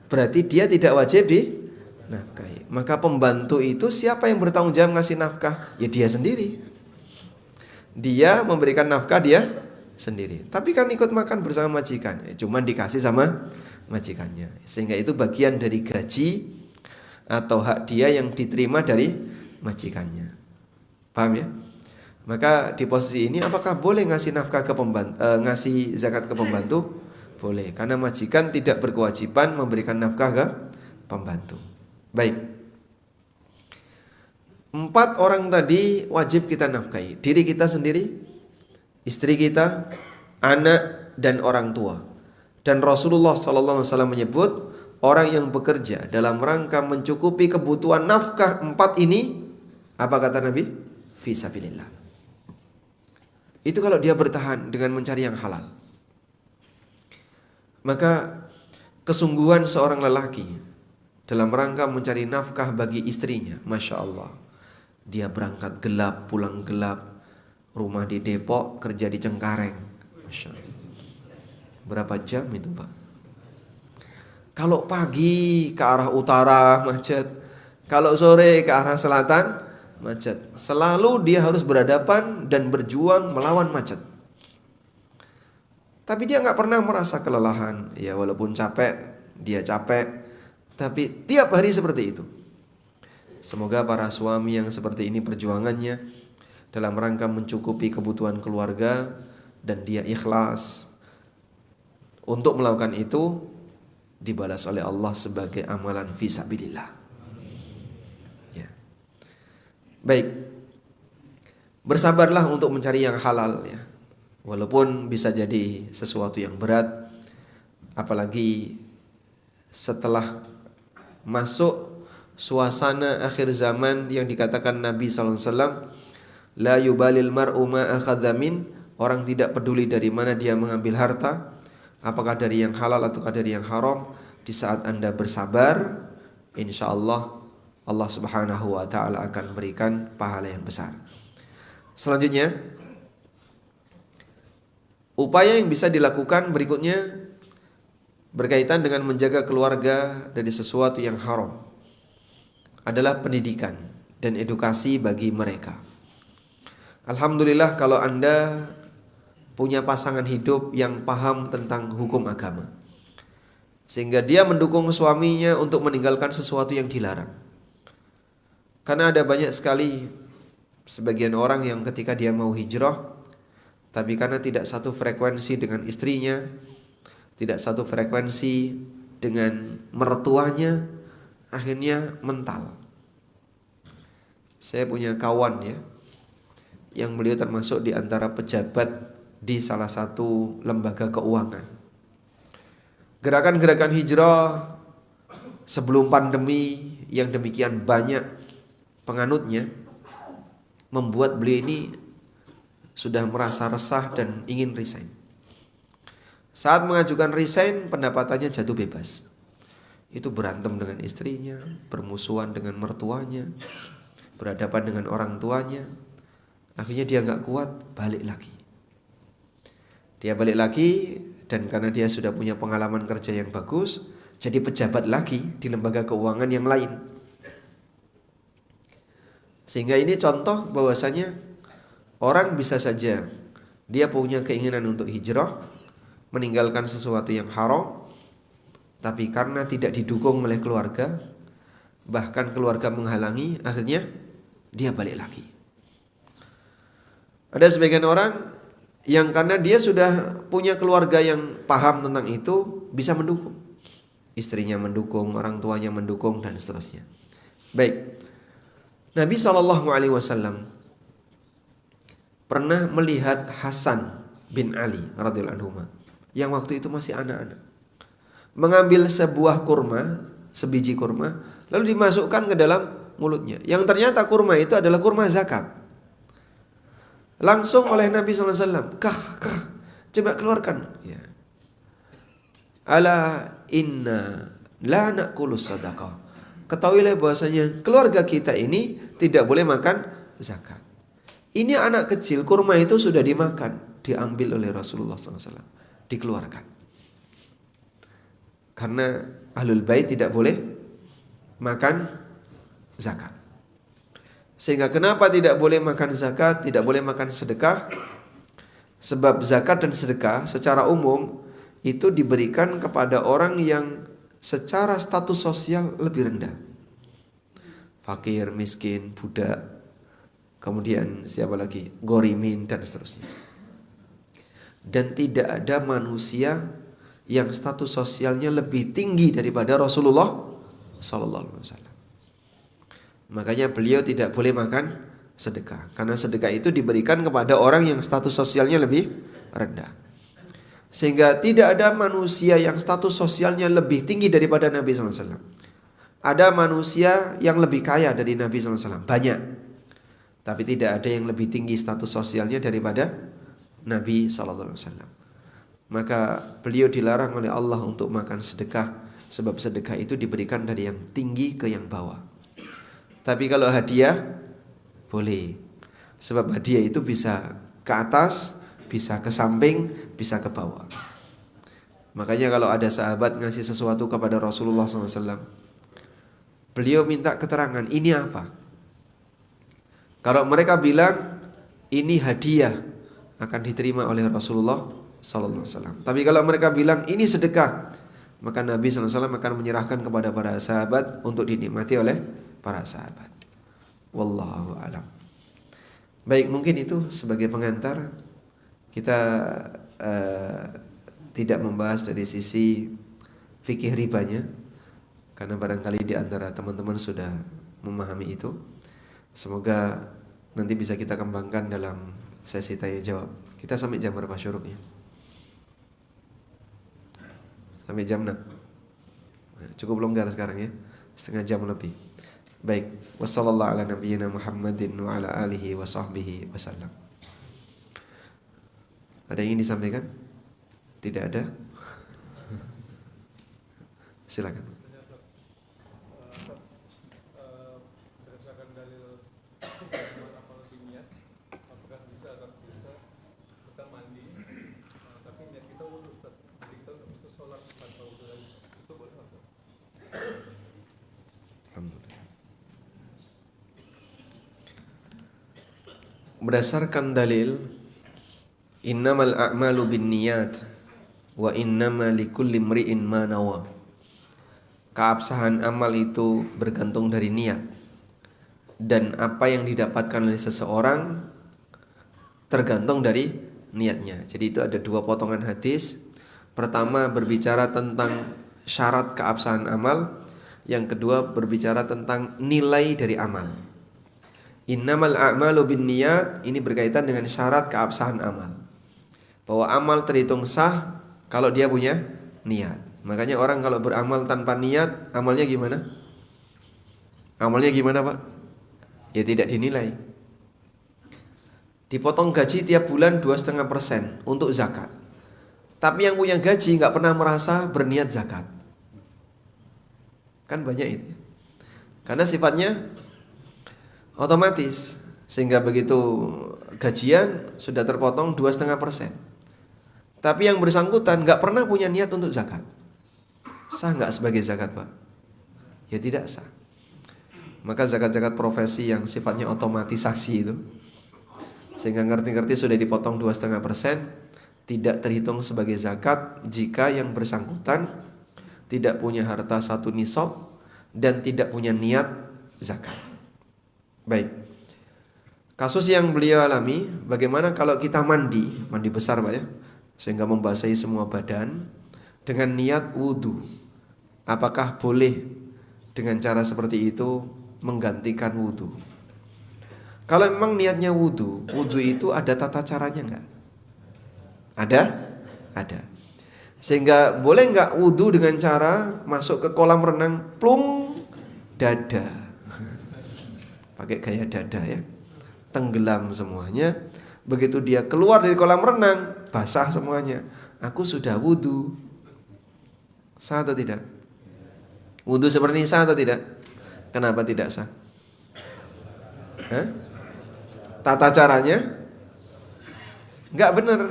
Berarti dia tidak wajib dinafkahi. Maka pembantu itu siapa yang bertanggung jawab ngasih nafkah? Ya dia sendiri. Dia memberikan nafkah dia sendiri. Tapi kan ikut makan bersama majikan, cuman dikasih sama majikannya. Sehingga itu bagian dari gaji atau hak dia yang diterima dari majikannya. Paham ya? Maka di posisi ini apakah boleh ngasih nafkah ke pembantu, ngasih zakat ke pembantu? Boleh, karena majikan tidak berkewajiban memberikan nafkah ke pembantu. Baik. 4 orang tadi wajib kita nafkahi. Diri kita sendiri, istri kita, anak, dan orang tua. Dan Rasulullah SAW menyebut orang yang bekerja dalam rangka mencukupi kebutuhan nafkah 4 ini, apa kata Nabi? Fisabilillah. Itu kalau dia bertahan dengan mencari yang halal. Maka kesungguhan seorang lelaki dalam rangka mencari nafkah bagi istrinya, Masya Allah, dia berangkat gelap, pulang gelap, rumah di Depok, kerja di Cengkareng. Masya Allah. Berapa jam itu, Pak? Kalau pagi ke arah utara macet, kalau sore ke arah selatan macet. Selalu dia harus berhadapan dan berjuang melawan macet. Tapi dia nggak pernah merasa kelelahan. Ya walaupun capek, dia capek, tapi tiap hari seperti itu. Semoga para suami yang seperti ini perjuangannya dalam rangka mencukupi kebutuhan keluarga dan dia ikhlas untuk melakukan itu, dibalas oleh Allah sebagai amalan fisabilillah. Baik, bersabarlah untuk mencari yang halal ya. Walaupun bisa jadi sesuatu yang berat, apalagi setelah masuk suasana akhir zaman yang dikatakan Nabi SAW, la yubalil mar'u ma akhadha min, orang tidak peduli dari mana dia mengambil harta, apakah dari yang halal ataukah dari yang haram. Di saat Anda bersabar, insyaallah Allah Subhanahu wa ta'ala akan berikan pahala yang besar. Selanjutnya, upaya yang bisa dilakukan berikutnya berkaitan dengan menjaga keluarga dari sesuatu yang haram adalah pendidikan dan edukasi bagi mereka. Alhamdulillah kalau Anda punya pasangan hidup yang paham tentang hukum agama, sehingga dia mendukung suaminya untuk meninggalkan sesuatu yang dilarang. Karena ada banyak sekali sebagian orang yang ketika dia mau hijrah, tapi karena tidak satu frekuensi dengan istrinya, tidak satu frekuensi dengan mertuanya, akhirnya mental. Saya punya kawan ya, yang beliau termasuk di antara pejabat di salah satu lembaga keuangan. Gerakan-gerakan hijrah sebelum pandemi yang demikian banyak penganutnya, membuat beliau ini sudah merasa resah dan ingin resign. Saat mengajukan resign, pendapatannya jatuh bebas. Itu berantem dengan istrinya, bermusuhan dengan mertuanya, berhadapan dengan orang tuanya. Akhirnya dia gak kuat, balik lagi. Dia balik lagi, dan karena dia sudah punya pengalaman kerja yang bagus, jadi pejabat lagi di lembaga keuangan yang lain. Sehingga ini contoh bahwasanya orang bisa saja dia punya keinginan untuk hijrah, meninggalkan sesuatu yang haram, tapi karena tidak didukung oleh keluarga, bahkan keluarga menghalangi, akhirnya dia balik lagi. Ada sebagian orang yang karena dia sudah punya keluarga yang paham tentang itu, bisa mendukung. Istrinya mendukung, orang tuanya mendukung, dan seterusnya. Baik, Nabi SAW pernah melihat Hasan bin Ali radhiyallahu anhu yang waktu itu masih anak-anak, mengambil sebuah kurma, sebiji kurma, lalu dimasukkan ke dalam mulutnya. Yang ternyata kurma itu adalah kurma zakat. Langsung oleh Nabi SAW, kah, coba keluarkan. Ya. Ala inna la na'kulu sadaqah. Ketahuilah bahwasanya keluarga kita ini tidak boleh makan zakat. Ini anak kecil, kurma itu sudah dimakan, diambil oleh Rasulullah SAW, dikeluarkan. Karena ahlul bait tidak boleh makan zakat. Sehingga kenapa tidak boleh makan zakat, tidak boleh makan sedekah? Sebab zakat dan sedekah secara umum itu diberikan kepada orang yang secara status sosial lebih rendah. Fakir, miskin, budak, kemudian siapa lagi? Gorimin dan seterusnya. Dan tidak ada manusia yang status sosialnya lebih tinggi daripada Rasulullah sallallahu alaihi wasallam. Makanya beliau tidak boleh makan sedekah, karena sedekah itu diberikan kepada orang yang status sosialnya lebih rendah. Sehingga tidak ada manusia yang status sosialnya lebih tinggi daripada Nabi SAW. Ada manusia yang lebih kaya dari Nabi SAW, banyak. Tapi tidak ada yang lebih tinggi status sosialnya daripada Nabi SAW. Maka beliau dilarang oleh Allah untuk makan sedekah, sebab sedekah itu diberikan dari yang tinggi ke yang bawah. Tapi kalau hadiah boleh, sebab hadiah itu bisa ke atas, bisa ke samping, bisa ke bawah. Makanya kalau ada sahabat ngasih sesuatu kepada Rasulullah SAW, beliau minta keterangan, ini apa? Kalau mereka bilang ini hadiah, akan diterima oleh Rasulullah SAW. Tapi kalau mereka bilang ini sedekah, maka Nabi SAW akan menyerahkan kepada para sahabat untuk dinikmati oleh para sahabat. Wallahu a'lam. Baik, mungkin itu sebagai pengantar. Kita tidak membahas dari sisi fikih ribanya, karena barangkali di antara teman-teman sudah memahami itu. Semoga nanti bisa kita kembangkan dalam sesi tanya jawab. Kita sampai jam berapa syuruknya? Sampai jam 6. Cukup longgar sekarang ya, setengah jam lebih. Baik, wassallallahu ala nabiyyina Muhammadin wa ala alihi wa sahbihi wasallam. Ada yang ingin disampaikan? Tidak ada? Silakan. Berdasarkan dalil amal niat, apakah bisa kita mandi, tapi niat kita wudu, Ustaz. Jadi kita enggak bisa sholat tanpa wudu lagi. Itu boleh apa? Alhamdulillah. Berdasarkan dalil innamal a'malu binniyat wa innama likulli imri'in ma nawa. Keabsahan amal itu bergantung dari niat, dan apa yang didapatkan oleh seseorang tergantung dari niatnya. Jadi itu ada dua potongan hadis. Pertama berbicara tentang syarat keabsahan amal, yang kedua berbicara tentang nilai dari amal. Innamal a'malu binniyat, ini berkaitan dengan syarat keabsahan amal, bahwa amal terhitung sah kalau dia punya niat. Makanya orang kalau beramal tanpa niat, amalnya gimana? Amalnya gimana, Pak? Ya tidak dinilai. Dipotong gaji tiap bulan 2,5% untuk zakat. Tapi yang punya gaji nggak pernah merasa berniat zakat. Kan banyak itu. Karena sifatnya otomatis, sehingga begitu gajian sudah terpotong 2,5%. Tapi yang bersangkutan nggak pernah punya niat untuk zakat. Sah nggak sebagai zakat, Pak? Ya tidak sah. Maka zakat-zakat profesi yang sifatnya otomatisasi itu, sehingga ngerti-ngerti sudah dipotong 2,5%, tidak terhitung sebagai zakat jika yang bersangkutan tidak punya harta 1 nisab dan tidak punya niat zakat. Baik. Kasus yang beliau alami, bagaimana kalau kita mandi besar, Pak ya, sehingga membasahi semua badan dengan niat wudu. Apakah boleh dengan cara seperti itu menggantikan wudu? Kalau memang niatnya wudu itu ada tata caranya enggak? Ada? Ada. Sehingga boleh enggak wudu dengan cara masuk ke kolam renang plung dada. Pakai gaya dada ya. Tenggelam semuanya. Begitu dia keluar dari kolam renang, basah semuanya. Aku sudah wudu. Sah atau tidak? Wudu seperti ini sah atau tidak? Kenapa tidak sah? Hah? Tata caranya enggak benar.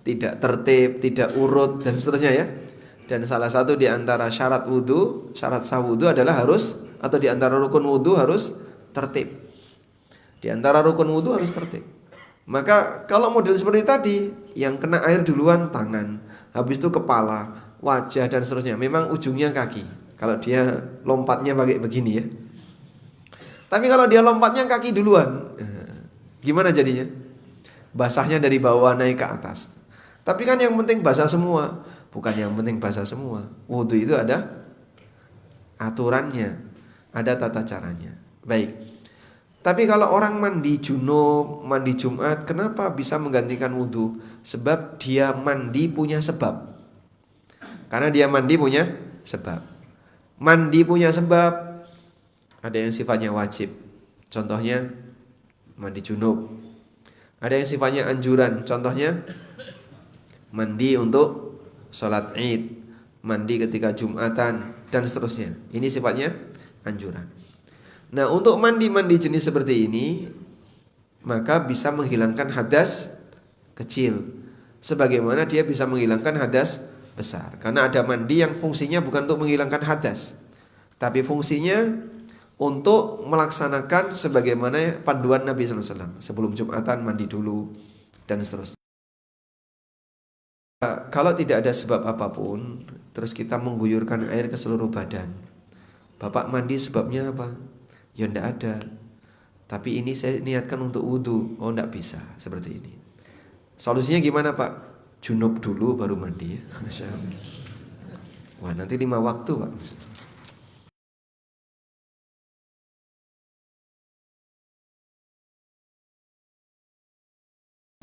Tidak tertib, tidak urut, dan seterusnya ya. Dan salah satu di antara syarat wudu, syarat sah wudu adalah harus, atau di antara rukun wudu harus tertib. Di antara rukun wudu harus tertib. Maka kalau model seperti tadi, yang kena air duluan tangan, habis itu kepala, wajah, dan seterusnya. Memang ujungnya kaki. Kalau dia lompatnya pakai begini ya. Tapi kalau dia lompatnya kaki duluan, gimana jadinya? Basahnya dari bawah naik ke atas. Tapi kan yang penting basah semua. Bukan yang penting basah semua. Wudu itu ada aturannya, ada tata caranya. Baik. Tapi kalau orang mandi junub, mandi Jumat, kenapa bisa menggantikan wudu? Sebab dia mandi punya sebab. Karena dia mandi punya sebab. Mandi punya sebab. Ada yang sifatnya wajib. Contohnya mandi junub. Ada yang sifatnya anjuran. Contohnya mandi untuk sholat Id, mandi ketika Jumatan, dan seterusnya. Ini sifatnya anjuran. Nah, untuk mandi-mandi jenis seperti ini, maka bisa menghilangkan hadas kecil, sebagaimana dia bisa menghilangkan hadas besar. Karena ada mandi yang fungsinya bukan untuk menghilangkan hadas, tapi fungsinya untuk melaksanakan sebagaimana panduan Nabi SAW. Sebelum Jumatan mandi dulu, dan seterusnya. Kalau tidak ada sebab apapun, terus kita mengguyurkan air ke seluruh badan. Bapak mandi sebabnya apa? Ya enggak ada. Tapi ini saya niatkan untuk wudu. Oh enggak bisa seperti ini. Solusinya gimana Pak? Junub dulu baru mandi ya. Masya Allah. Wah nanti 5 waktu Pak.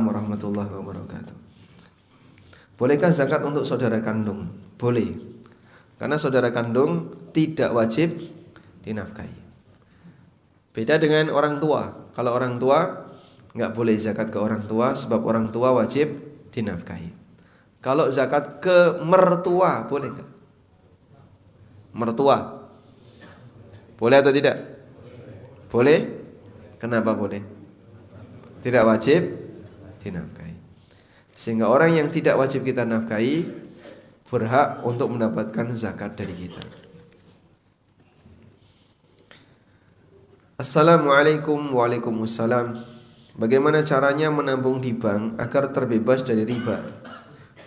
Warahmatullahi wabarakatuh. Bolehkah zakat untuk saudara kandung? Boleh. Karena saudara kandung tidak wajib dinafkahi. Beda dengan orang tua. Kalau orang tua enggak boleh zakat ke orang tua, sebab orang tua wajib dinafkahi. Kalau zakat ke mertua boleh enggak? Mertua boleh atau tidak? Boleh. Kenapa boleh? Tidak wajib dinafkahi. Sehingga orang yang tidak wajib kita nafkahi berhak untuk mendapatkan zakat dari kita. Assalamualaikum. Waalaikumsalam. Bagaimana caranya menabung di bank agar terbebas dari riba?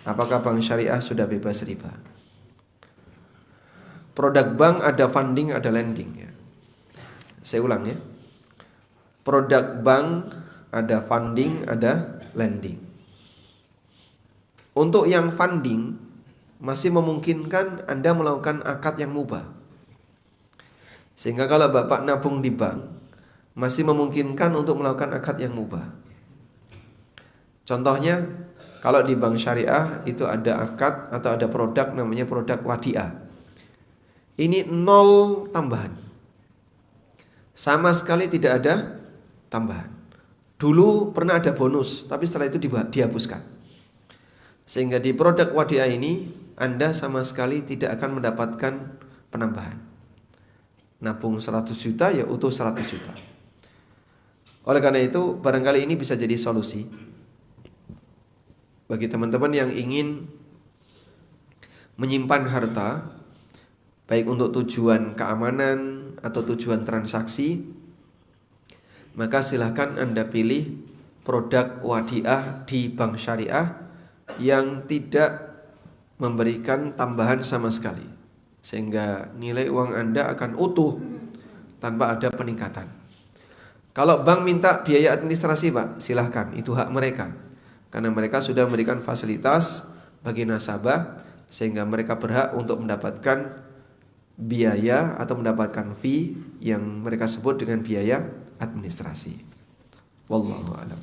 Apakah bank syariah sudah bebas riba? Produk bank ada funding, ada lending ya. Saya ulang ya. Produk bank ada funding, ada lending. Untuk yang funding masih memungkinkan Anda melakukan akad yang mubah. Sehingga kalau Bapak nabung di bank masih memungkinkan untuk melakukan akad yang mubah. Contohnya, Kalau di bank syariah itu ada akad atau ada produk namanya produk wadiah. Ini 0 tambahan. Sama sekali tidak ada tambahan. Dulu pernah ada bonus, tapi setelah itu dihapuskan. Sehingga di produk wadiah ini Anda sama sekali tidak akan mendapatkan penambahan. Nabung 100 juta ya utuh 100 juta. Oleh karena itu barangkali ini bisa jadi solusi bagi teman-teman yang ingin menyimpan harta, baik untuk tujuan keamanan atau tujuan transaksi, maka silahkan Anda pilih produk wadiah di bank syariah yang tidak memberikan tambahan sama sekali, sehingga nilai uang Anda akan utuh tanpa ada peningkatan. Kalau bank minta biaya administrasi Pak, silahkan, itu hak mereka. Karena mereka sudah memberikan fasilitas bagi nasabah, sehingga mereka berhak untuk mendapatkan biaya atau mendapatkan fee yang mereka sebut dengan biaya administrasi. Wallahu a'lam.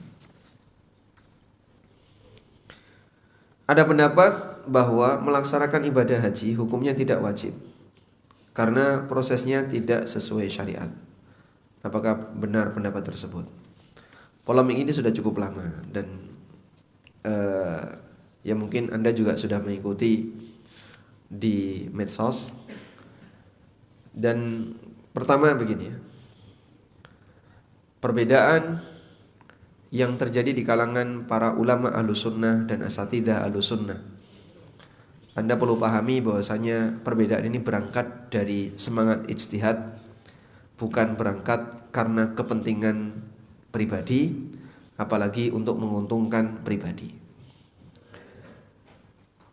Ada pendapat bahwa melaksanakan ibadah haji hukumnya tidak wajib karena prosesnya tidak sesuai syariat. Apakah benar pendapat tersebut? Polemik ini sudah cukup lama dan ya mungkin Anda juga sudah mengikuti di medsos. Dan pertama begini ya, perbedaan yang terjadi di kalangan para ulama Ahlussunnah dan asatidzah Ahlussunnah, Anda perlu pahami bahwasanya perbedaan ini berangkat dari semangat ijtihad, bukan berangkat karena kepentingan pribadi, apalagi untuk menguntungkan pribadi.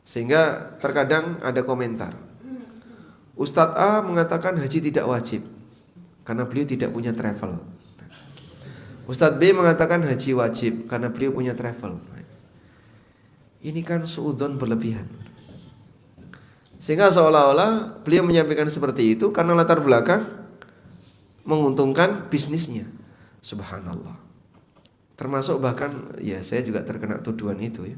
Sehingga terkadang ada komentar, Ustadz A mengatakan haji tidak wajib karena beliau tidak punya travel. Ustadz B mengatakan haji wajib karena beliau punya travel. Ini kan suudzon berlebihan. Sehingga seolah-olah beliau menyampaikan seperti itu karena latar belakang menguntungkan bisnisnya. Subhanallah. Termasuk bahkan ya saya juga terkena tuduhan itu ya.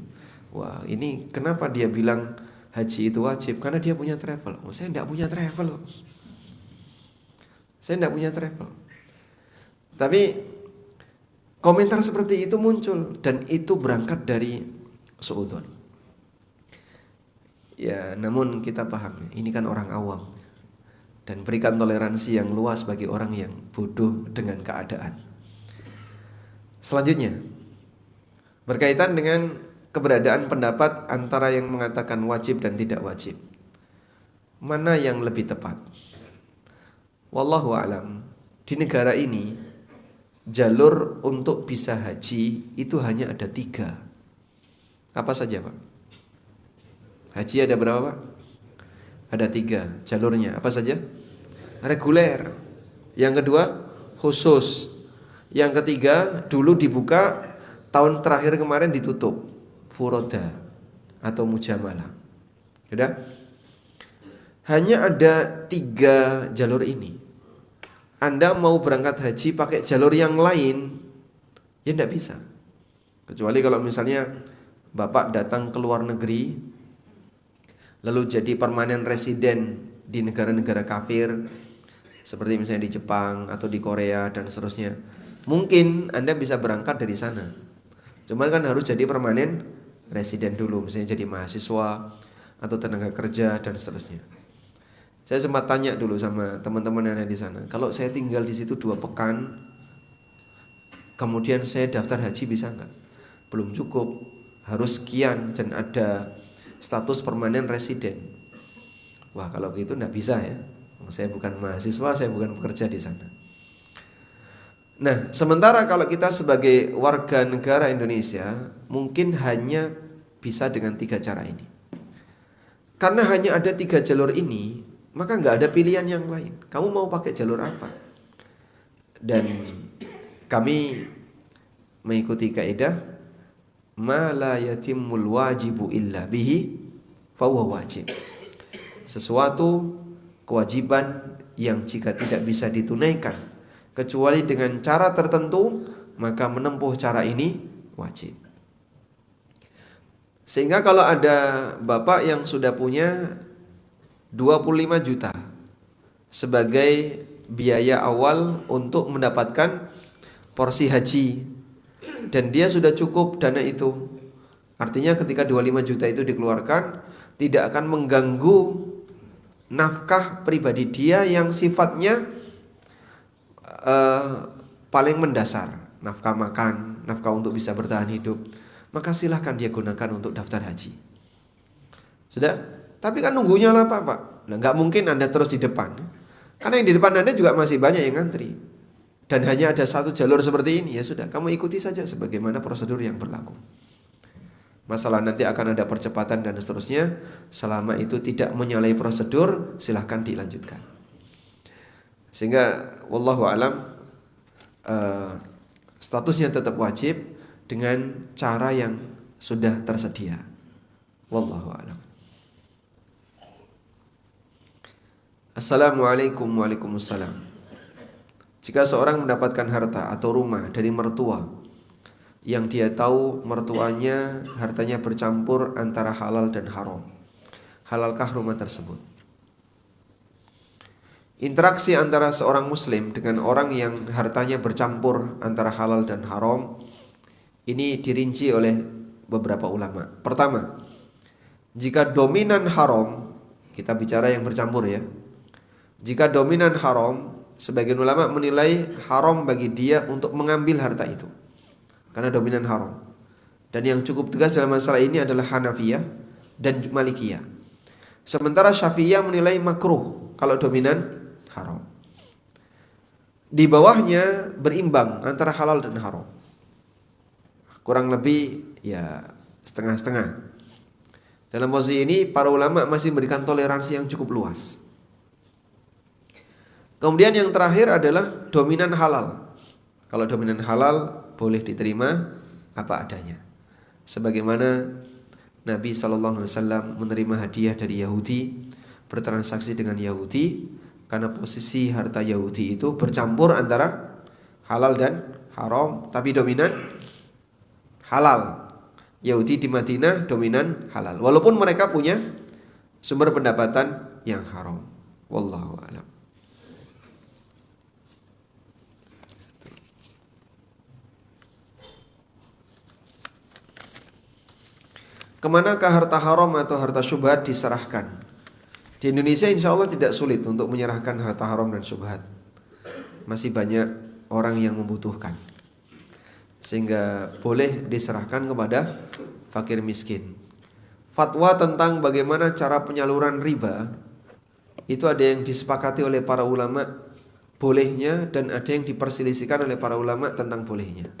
Wah, ini kenapa dia bilang haji itu wajib? Karena dia punya travel. Oh, saya tidak punya travel. Saya tidak punya travel. Tapi komentar seperti itu muncul dan itu berangkat dari suudzon. Ya, namun kita paham, ini kan orang awam. Dan berikan toleransi yang luas bagi orang yang bodoh dengan keadaan. Selanjutnya, berkaitan dengan keberadaan pendapat antara yang mengatakan wajib dan tidak wajib, mana yang lebih tepat? Wallahu a'lam. Di negara ini jalur untuk bisa haji itu hanya ada 3. Apa saja Pak? Haji ada berapa Pak? Ada 3 jalurnya. Apa saja? Reguler. Yang kedua khusus. Yang ketiga dulu dibuka, tahun terakhir kemarin ditutup, furoda atau mujamalah. Sudah? Hanya ada 3 jalur ini. Anda mau berangkat haji pakai jalur yang lain, ya tidak bisa. Kecuali kalau misalnya Bapak datang ke luar negeri, lalu jadi permanen residen di negara-negara kafir, seperti misalnya di Jepang atau di Korea dan seterusnya. Mungkin Anda bisa berangkat dari sana. Cuman kan harus jadi permanen residen dulu, misalnya jadi mahasiswa atau tenaga kerja dan seterusnya. Saya sempat tanya dulu sama teman-teman yang ada di sana, kalau saya tinggal di situ 2 pekan, kemudian saya daftar haji bisa enggak? Belum cukup, harus sekian dan ada status permanen residen. Wah, kalau begitu enggak bisa ya. Saya bukan mahasiswa, saya bukan bekerja di sana. Nah, sementara kalau kita sebagai warga negara Indonesia, mungkin hanya bisa dengan 3 cara ini. Karena hanya ada 3 jalur ini, maka nggak ada pilihan yang lain. Kamu mau pakai jalur apa? Dan kami mengikuti kaidah ma la yatimmul wajibu illa bihi fahuwa wajib. Sesuatu kewajiban yang jika tidak bisa ditunaikan kecuali dengan cara tertentu, maka menempuh cara ini wajib. Sehingga kalau ada bapak yang sudah punya 25 juta sebagai biaya awal untuk mendapatkan porsi haji, dan dia sudah cukup dana itu, artinya ketika 25 juta itu dikeluarkan, tidak akan mengganggu nafkah pribadi dia yang sifatnya paling mendasar, nafkah makan, nafkah untuk bisa bertahan hidup, maka silahkan dia gunakan untuk daftar haji. Sudah? Tapi kan nunggunya lama Pak. Nah, nggak mungkin Anda terus di depan, karena yang di depan Anda juga masih banyak yang ngantri, dan hanya ada satu jalur seperti ini. Ya sudah, kamu ikuti saja sebagaimana prosedur yang berlaku. Masalah nanti akan ada percepatan dan seterusnya, selama itu tidak menyalahi prosedur, silahkan dilanjutkan. Sehingga wallahu alam, statusnya tetap wajib dengan cara yang sudah tersedia. Wallahu a'lam. Assalamualaikum. Waalaikumsalam. Jika seorang mendapatkan harta atau rumah dari mertua yang dia tahu mertuanya hartanya bercampur antara halal dan haram, halalkah rumah tersebut? Interaksi antara seorang muslim dengan orang yang hartanya bercampur antara halal dan haram ini dirinci oleh beberapa ulama. Pertama, jika dominan haram, kita bicara yang bercampur ya. Jika dominan haram, sebagian ulama menilai haram bagi dia untuk mengambil harta itu, karena dominan haram. Dan yang cukup tegas dalam masalah ini adalah Hanafiyah dan Malikiyah. Sementara Syafi'iyah menilai makruh kalau dominan haram. Di bawahnya berimbang antara halal dan haram, kurang lebih ya setengah-setengah. Dalam posisi ini para ulama masih memberikan toleransi yang cukup luas. Kemudian yang terakhir adalah dominan halal. Kalau dominan halal boleh diterima apa adanya, sebagaimana Nabi SAW menerima hadiah dari Yahudi, bertransaksi dengan Yahudi, karena posisi harta Yahudi itu bercampur antara halal dan haram, tapi dominan halal. Yahudi di Madinah dominan halal, walaupun mereka punya sumber pendapatan yang haram. Wallahu a'lam. Kemanakah harta haram atau harta syubhat diserahkan? Di Indonesia insya Allah tidak sulit untuk menyerahkan harta haram dan syubhat. Masih banyak orang yang membutuhkan, sehingga boleh diserahkan kepada fakir miskin. Fatwa tentang bagaimana cara penyaluran riba itu ada yang disepakati oleh para ulama bolehnya, dan ada yang diperselisihkan oleh para ulama tentang bolehnya.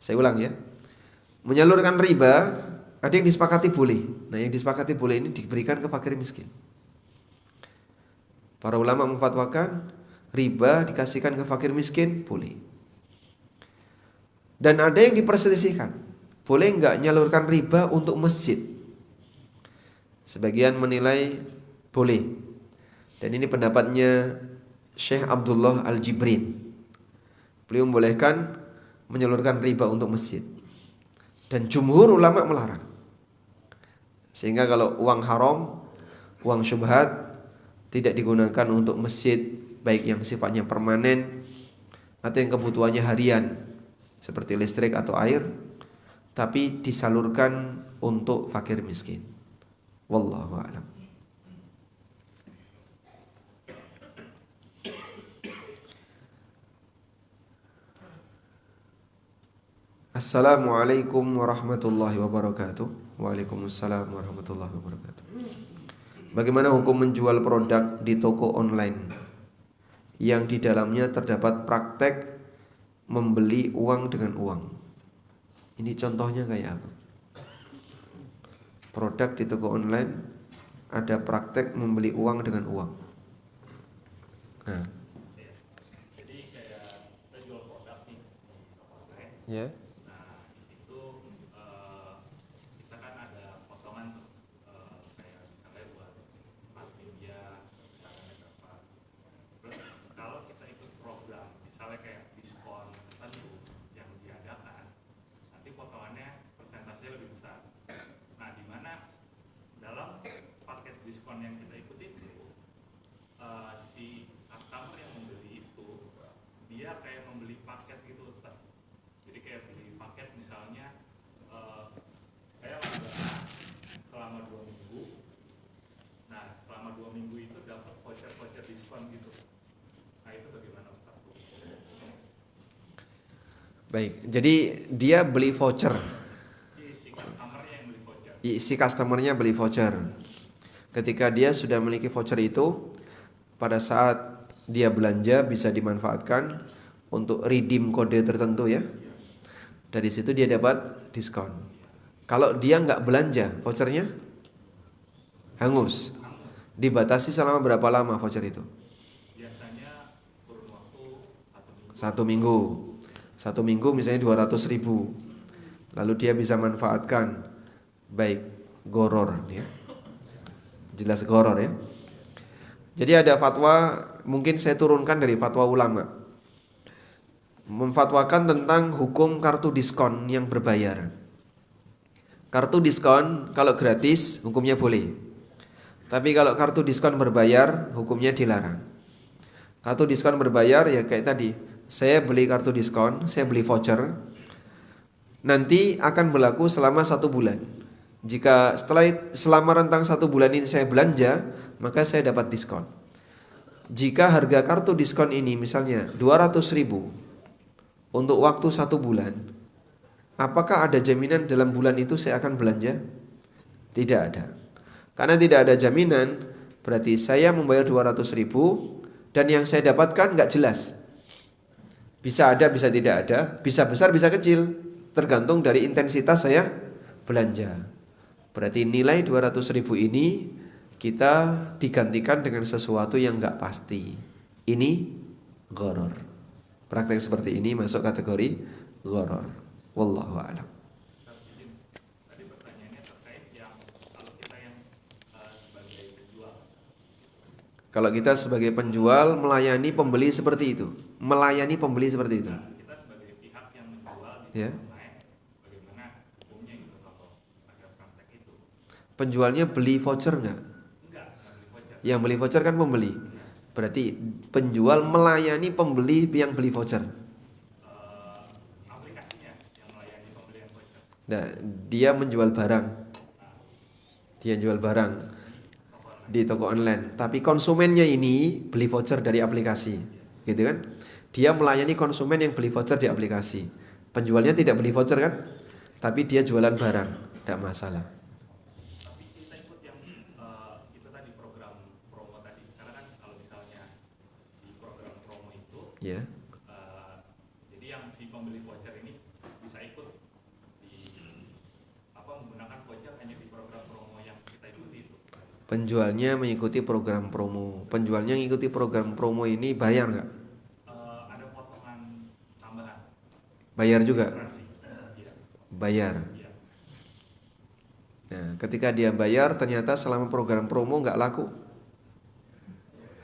Saya ulang ya. Menyalurkan riba ada yang disepakati boleh. Nah, yang disepakati boleh ini diberikan ke fakir miskin. Para ulama memfatwakan riba dikasihkan ke fakir miskin boleh. Dan ada yang diperselisihkan, boleh enggak nyalurkan riba untuk masjid. Sebagian menilai boleh. Dan ini pendapatnya Syekh Abdullah Al-Jibrin. Beliau membolehkan menyalurkan riba untuk masjid. Dan jumhur ulama melarang. Sehingga kalau uang haram, uang syubhat tidak digunakan untuk masjid, baik yang sifatnya permanen atau yang kebutuhannya harian seperti listrik atau air, tapi disalurkan untuk fakir miskin. Wallahu a'lam. Assalamualaikum warahmatullahi wabarakatuh. Waalaikumsalam warahmatullahi wabarakatuh. Bagaimana hukum menjual produk di toko online yang di dalamnya terdapat praktek membeli uang dengan uang? Ini contohnya kayak apa? Produk di toko online ada praktek membeli uang dengan uang. Nah, jadi kayak kita jual produk nih di toko online. ya. Nah, di situ kita kan ada potongan tuh, kayak misalnya buat media, misalnya berapa. Terus kalau kita ikut program, misalnya kayak diskon tertentu yang diadakan, nanti potongannya persentasenya lebih besar. dia kayak membeli paket gitu Ustaz. Jadi kayak beli paket misalnya saya langganan selama 2 minggu. Nah selama 2 minggu itu dapat voucher diskon gitu. Nah itu bagaimana Ustaz? Baik, jadi dia beli voucher. Si customernya beli voucher. Ketika dia sudah memiliki voucher itu, pada saat dia belanja bisa dimanfaatkan untuk redeem kode tertentu ya. Dari situ dia dapat diskon. Kalau dia nggak belanja, vouchernya hangus. Dibatasi selama berapa lama voucher itu? Biasanya kurun waktu 1 minggu. 1 minggu misalnya 200.000. Lalu dia bisa manfaatkan. Baik, goror ya. Jelas goror ya. Jadi ada fatwa, mungkin saya turunkan dari fatwa ulama, memfatwakan tentang hukum kartu diskon yang berbayar. Kartu diskon kalau gratis hukumnya boleh. Tapi kalau kartu diskon berbayar hukumnya dilarang. Kartu diskon berbayar ya kayak tadi, saya beli kartu diskon, saya beli voucher, nanti akan berlaku selama 1 bulan. Jika selama rentang 1 bulan ini saya belanja, maka saya dapat diskon. Jika harga kartu diskon ini misalnya 200.000 untuk waktu 1 bulan, apakah ada jaminan dalam bulan itu saya akan belanja? Tidak ada. Karena tidak ada jaminan, berarti saya membayar 200.000 dan yang saya dapatkan nggak jelas. Bisa ada, bisa tidak ada, bisa besar, bisa kecil, tergantung dari intensitas saya belanja. Berarti nilai 200.000 ini kita digantikan dengan sesuatu yang enggak pasti. Ini gharar. Praktek seperti ini masuk kategori gharar. Wallahu a'lam. Tadi pertanyaannya terkait yang kalau kita yang sebagai penjual. Kalau kita sebagai penjual melayani pembeli seperti itu. Melayani pembeli seperti itu. Nah, kita sebagai pihak yang menjual Ya. Penjualnya beli voucher enggak? Enggak beli voucher. Yang beli voucher kan pembeli. Berarti penjual melayani pembeli yang beli voucher. Aplikasinya yang melayani pembelian voucher. Nah, dia menjual barang. Dia jual barang di toko online. Tapi konsumennya ini beli voucher dari aplikasi. Gitu kan? Dia melayani konsumen yang beli voucher di aplikasi. Penjualnya tidak beli voucher kan? Tapi dia jualan barang. Tidak masalah. Ya. Jadi yang si pembeli voucher ini bisa ikut menggunakan voucher hanya di program promo yang kita ikuti itu. Penjualnya mengikuti program promo. Penjualnya mengikuti program promo ini bayar nggak? Ada potongan tambahan. Bayar juga. Ya. Bayar. Ya. Nah, ketika dia bayar ternyata selama program promo nggak laku,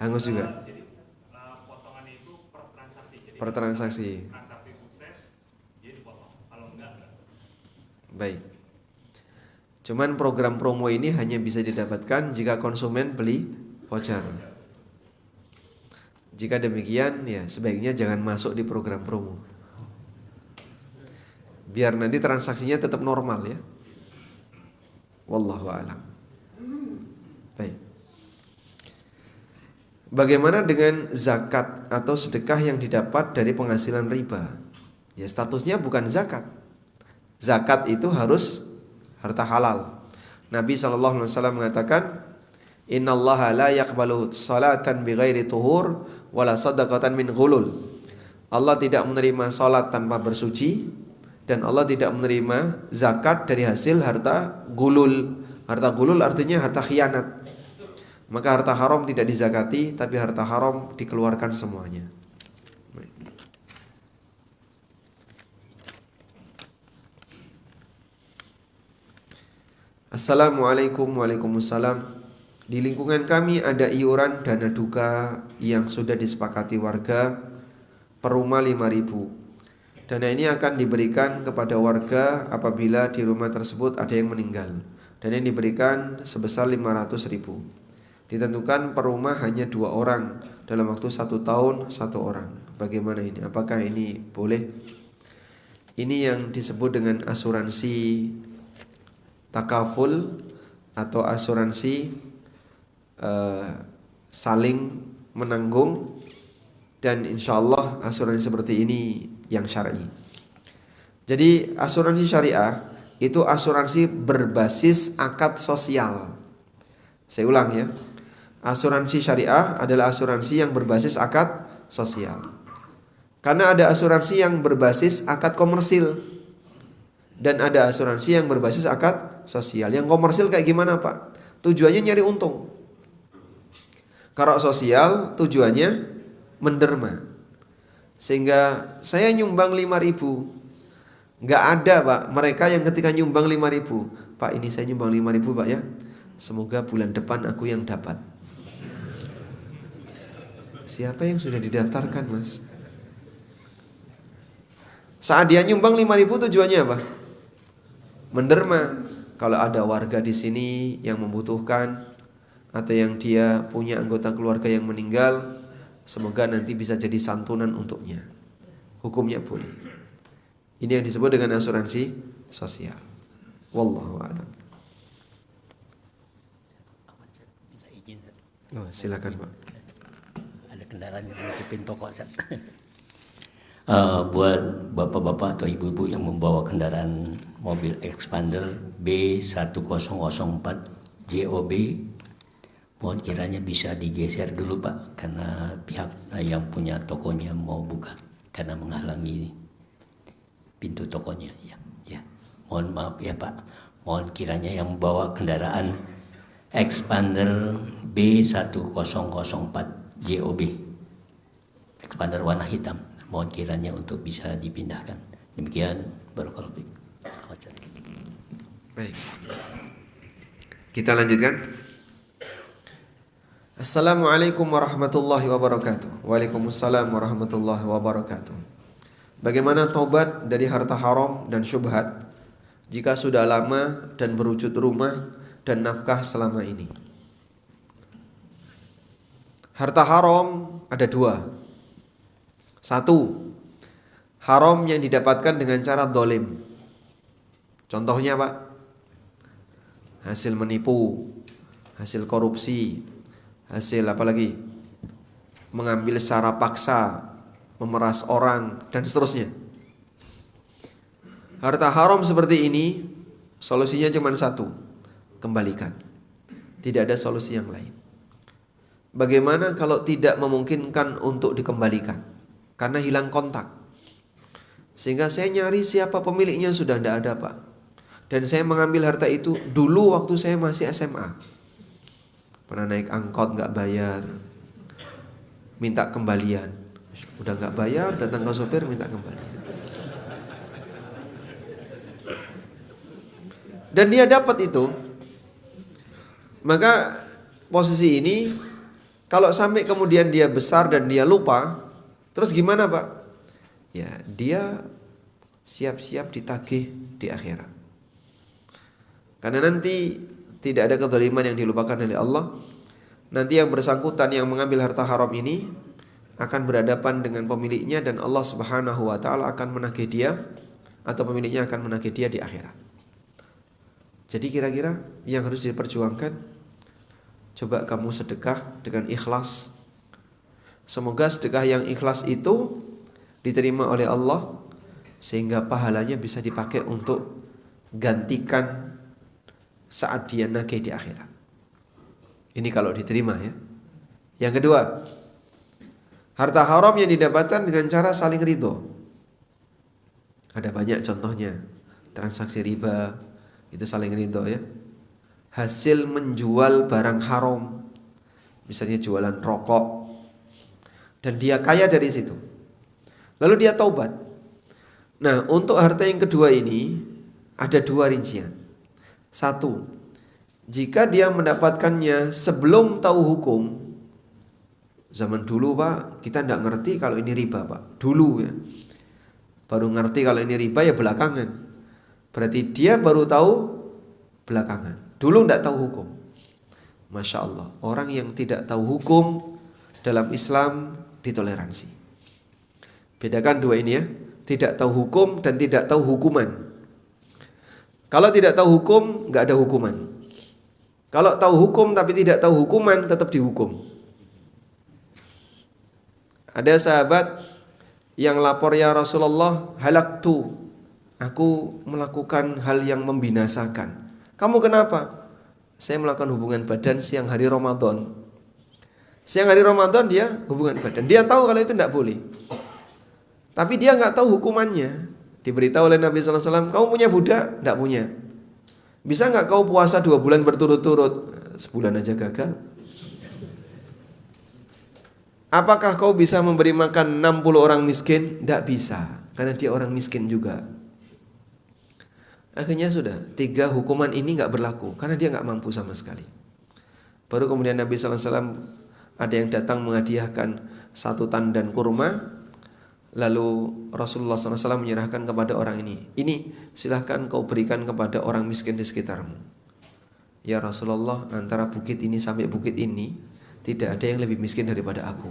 hangus juga. Per transaksi. Transaksi sukses dia dipotong. Kalau enggak. Baik. Cuman program promo ini hanya bisa didapatkan jika konsumen beli voucher. Jika demikian ya sebaiknya jangan masuk di program promo. Biar nanti transaksinya tetap normal ya. Wallahu a'lam. Baik. Bagaimana dengan zakat atau sedekah yang didapat dari penghasilan riba? Ya statusnya bukan zakat. Zakat itu harus harta halal. Nabi SAW mengatakan, Innallaha la yaqbalu salatan bighairi tuhur wala sadaqatan min ghulul. Allah tidak menerima salat tanpa bersuci dan Allah tidak menerima zakat dari hasil harta gulul. Harta gulul artinya harta khianat. Maka harta haram tidak dizakati, tapi harta haram dikeluarkan semuanya. Assalamualaikum. Waalaikumsalam. Di lingkungan kami ada iuran dana duka yang sudah disepakati warga per rumah 5.000. Dana ini akan diberikan kepada warga apabila di rumah tersebut ada yang meninggal. Dana ini diberikan sebesar 500.000. Ditentukan per rumah hanya 2 orang dalam waktu 1 tahun 1 orang. bagaimana ini? Apakah ini boleh? Ini yang disebut dengan asuransi takaful atau asuransi saling menanggung, dan insya Allah asuransi seperti ini yang syar'i. Jadi asuransi syariah itu asuransi berbasis akad sosial. Saya ulang ya, asuransi syariah adalah asuransi yang berbasis akad sosial. Karena ada asuransi yang berbasis akad komersil dan ada asuransi yang berbasis akad sosial. Yang komersil kayak gimana Pak? Tujuannya nyari untung. Kalau sosial tujuannya menderma. Sehingga saya nyumbang 5.000. Nggak ada Pak mereka yang ketika nyumbang 5.000, Pak ini saya nyumbang 5.000 Pak ya, semoga bulan depan aku yang dapat. Siapa yang sudah didaftarkan Mas? Saat dia nyumbang 5.000 tujuannya apa? Menderma. Kalau ada warga di sini yang membutuhkan atau yang dia punya anggota keluarga yang meninggal, semoga nanti bisa jadi santunan untuknya. Hukumnya boleh. Ini yang disebut dengan asuransi sosial. Wallahu a'lam. Oh, silakan Pak. Ada kendaraan yang menutupin toko. Buat bapak-bapak atau ibu-ibu yang membawa kendaraan mobil expander B1004 JOB, mohon kiranya bisa digeser dulu Pak, karena pihak yang punya tokonya mau buka karena menghalangi pintu tokonya. Ya. Mohon maaf ya Pak. Mohon kiranya yang membawa kendaraan expander B1004 JOB, expander warna hitam, mohon kiranya untuk bisa dipindahkan. Demikian, barakallahu fiik. Baik. Kita lanjutkan. Assalamualaikum warahmatullahi wabarakatuh. Waalaikumsalam warahmatullahi wabarakatuh. Bagaimana taubat dari harta haram dan syubhat jika sudah lama dan berwujud rumah dan nafkah selama ini? Harta haram ada dua. Satu, haram yang didapatkan dengan cara dolim. Contohnya Pak, hasil menipu, hasil korupsi, hasil apa lagi? Mengambil secara paksa, memeras orang, dan seterusnya. Harta haram seperti ini solusinya cuma satu, kembalikan. Tidak ada solusi yang lain. Bagaimana kalau tidak memungkinkan untuk dikembalikan? Karena hilang kontak. Sehingga saya nyari siapa pemiliknya sudah tidak ada Pak. Dan saya mengambil harta itu dulu waktu saya masih SMA. Pernah naik angkot gak bayar, minta kembalian. Udah gak bayar, datang ke sopir minta kembali. Dan dia dapat itu. Maka posisi ini, kalau sampai kemudian dia besar dan dia lupa, terus gimana Pak? Ya, dia siap-siap ditagih di akhirat. Karena nanti tidak ada kezaliman yang dilupakan oleh Allah. Nanti yang bersangkutan yang mengambil harta haram ini akan berhadapan dengan pemiliknya, dan Allah Subhanahu wa taala akan menagih dia, atau pemiliknya akan menagih dia di akhirat. Jadi kira-kira yang harus diperjuangkan, coba kamu sedekah dengan ikhlas. Semoga sedekah yang ikhlas itu diterima oleh Allah, sehingga pahalanya bisa dipakai untuk gantikan saat dia nagih di akhirat. Ini kalau diterima ya. Yang kedua, harta haram yang didapatkan dengan cara saling ridho. Ada banyak contohnya. Transaksi riba itu saling ridho ya. Hasil menjual barang haram, misalnya jualan rokok, dan dia kaya dari situ. Lalu dia taubat. Nah, untuk harta yang kedua ini ada dua rincian. Satu, jika dia mendapatkannya sebelum tahu hukum. Zaman dulu Pak, kita tidak ngerti kalau ini riba Pak. Dulu ya, baru ngerti kalau ini riba ya belakangan. Berarti dia baru tahu belakangan. Dulu tidak tahu hukum. Masya Allah, orang yang tidak tahu hukum dalam Islam ditoleransi. Bedakan dua ini ya. Tidak tahu hukum dan tidak tahu hukuman. Kalau tidak tahu hukum, nggak ada hukuman. Kalau tahu hukum tapi tidak tahu hukuman, tetap dihukum. Ada sahabat yang lapor, ya Rasulullah, halaktu, aku melakukan hal yang membinasakan. Kamu kenapa? Saya melakukan hubungan badan siang hari Ramadan. Siang hari Ramadan dia hubungan badan. Dia tahu kalau itu tidak boleh. Tapi dia nggak tahu hukumannya. Diberitahu oleh Nabi SAW, kamu punya budak? Tidak punya. Bisa nggak kau puasa 2 bulan berturut-turut? Sebulan aja gagal. Apakah kau bisa memberi makan 60 orang miskin? Tidak bisa, karena dia orang miskin juga. Akhirnya sudah, 3 hukuman ini nggak berlaku, karena dia nggak mampu sama sekali. Baru kemudian Nabi SAW ada yang datang menghadiahkan 1 tandan kurma. Lalu Rasulullah SAW menyerahkan kepada orang ini silahkan kau berikan kepada orang miskin di sekitarmu. Ya Rasulullah, antara bukit ini sampai bukit ini tidak ada yang lebih miskin daripada aku.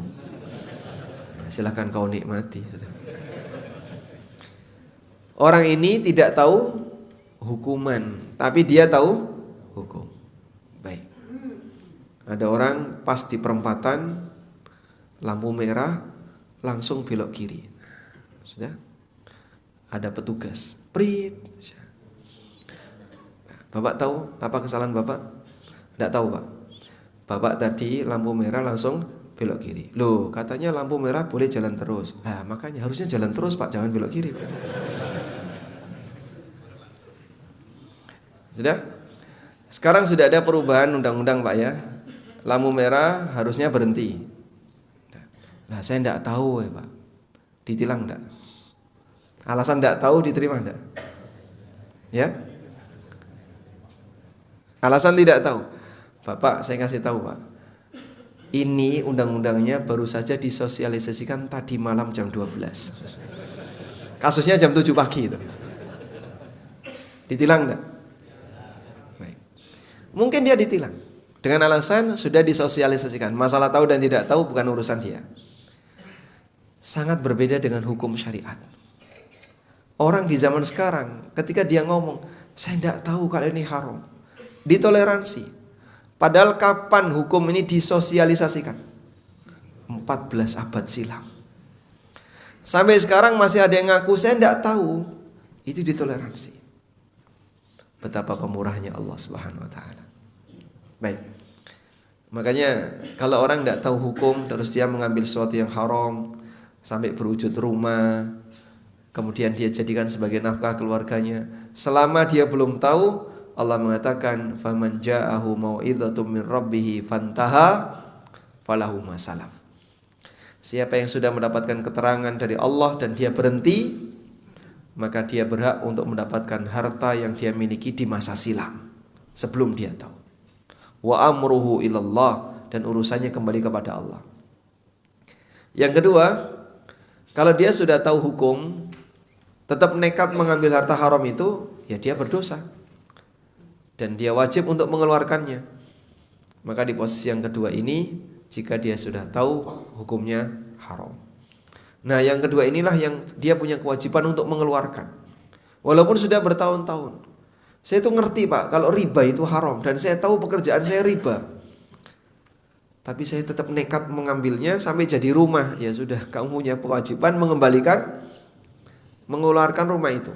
Silahkan kau nikmati. Orang ini tidak tahu hukuman, tapi dia tahu hukum. Baik. Ada orang pas di perempatan, lampu merah, langsung belok kiri. Sudah? Ada petugas. Prit. Bapak tahu apa kesalahan Bapak? Tidak tahu, Pak. Bapak tadi lampu merah langsung belok kiri. Loh, katanya lampu merah boleh jalan terus. Nah, makanya harusnya jalan terus, Pak, jangan belok kiri. Sudah? Sekarang sudah ada perubahan undang-undang, Pak ya. Lampu merah harusnya berhenti. Nah, saya tidak tahu ya Pak. Ditilang tidak? Alasan tidak tahu diterima tidak? Ya? Alasan tidak tahu. Bapak, saya kasih tahu Pak. Ini undang-undangnya baru saja disosialisasikan tadi malam jam 12. Kasusnya jam 7 pagi itu. Ditilang tidak? Baik. Mungkin dia ditilang dengan alasan sudah disosialisasikan. Masalah tahu dan tidak tahu bukan urusan dia. Sangat berbeda dengan hukum syariat. Orang di zaman sekarang ketika dia ngomong, saya tidak tahu kalau ini haram, ditoleransi. Padahal kapan hukum ini disosialisasikan? 14 abad silam. Sampai sekarang masih ada yang ngaku saya tidak tahu. Itu ditoleransi. Betapa pemurahnya Allah Subhanahu wa taala. Baik. Makanya kalau orang tidak tahu hukum terus dia mengambil sesuatu yang haram sampai berwujud rumah, kemudian dia jadikan sebagai nafkah keluarganya, selama dia belum tahu, Allah mengatakan faman ja'ahu mau'idhatum min rabbih fantaha falahu ma salaf. Siapa yang sudah mendapatkan keterangan dari Allah dan dia berhenti, maka dia berhak untuk mendapatkan harta yang dia miliki di masa silam sebelum dia tahu. Wa amruhu ilallah, dan urusannya kembali kepada Allah. Yang kedua, kalau dia sudah tahu hukum tetap nekat mengambil harta haram itu, ya dia berdosa dan dia wajib untuk mengeluarkannya. Maka di posisi yang kedua ini, jika dia sudah tahu hukumnya haram. Nah, yang kedua inilah yang dia punya kewajiban untuk mengeluarkan. Walaupun sudah bertahun-tahun. Saya itu ngerti Pak, kalau riba itu haram dan saya tahu pekerjaan saya riba. Tapi saya tetap nekat mengambilnya sampai jadi rumah. Ya sudah, kamu punya kewajiban mengembalikan, mengeluarkan rumah itu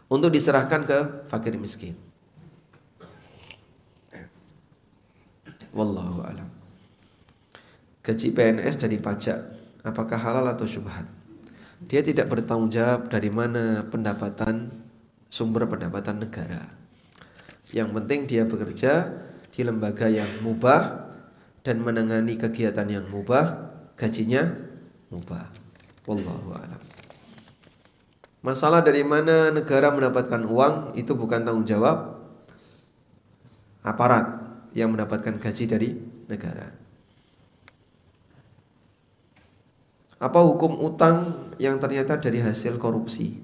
untuk diserahkan ke fakir miskin. Wallahu a'lam. Gaji PNS dari pajak, apakah halal atau syubhat? Dia tidak bertanggung jawab dari mana sumber pendapatan negara. Yang penting dia bekerja di lembaga yang mubah dan menangani kegiatan yang mubah, gajinya mubah. Wallahu a'lam. Masalah dari mana negara mendapatkan uang itu bukan tanggung jawab aparat yang mendapatkan gaji dari negara. Apa hukum utang yang ternyata dari hasil korupsi?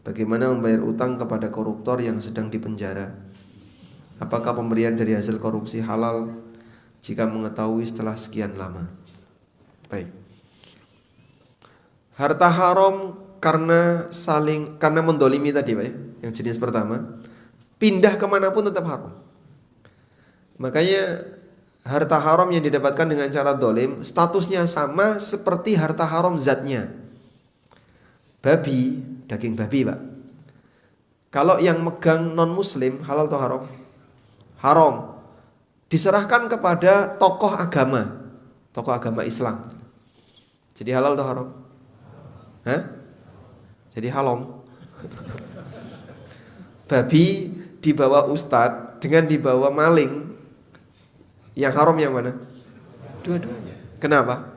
Bagaimana membayar utang kepada koruptor yang sedang dipenjara? Apakah pemberian dari hasil korupsi halal jika mengetahui setelah sekian lama? Baik. harta haram karena mendolimi tadi Pak ya, yang jenis pertama, pindah kemanapun tetap haram. Makanya harta haram yang didapatkan dengan cara dolim statusnya sama seperti harta haram zatnya. Babi, daging babi Pak, kalau yang megang non muslim halal atau haram? Haram. Diserahkan kepada tokoh agama Islam, jadi halal atau haram? Hah? Jadi haram. Babi dibawa ustadz dengan dibawa maling, yang haram yang mana? Dua-duanya. Kenapa?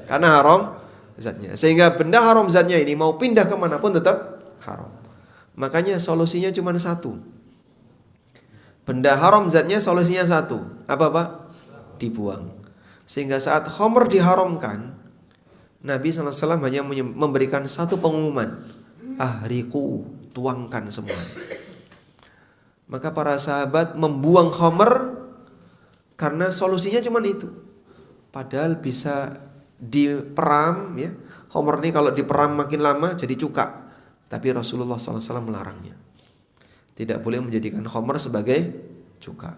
Karena haram zatnya. Sehingga benda haram zatnya ini mau pindah kemanapun tetap haram. Makanya solusinya cuma satu. Benda haram zatnya solusinya satu. Apa Pak? Dibuang. Sehingga saat khamr diharamkan, Nabi SAW hanya memberikan satu pengumuman, ahriku, tuangkan semua. Maka para sahabat membuang khamr karena solusinya cuma itu. Padahal bisa diperam ya. Khamr ini kalau diperam makin lama jadi cuka. Tapi Rasulullah SAW melarangnya. Tidak boleh menjadikan khamr sebagai cuka.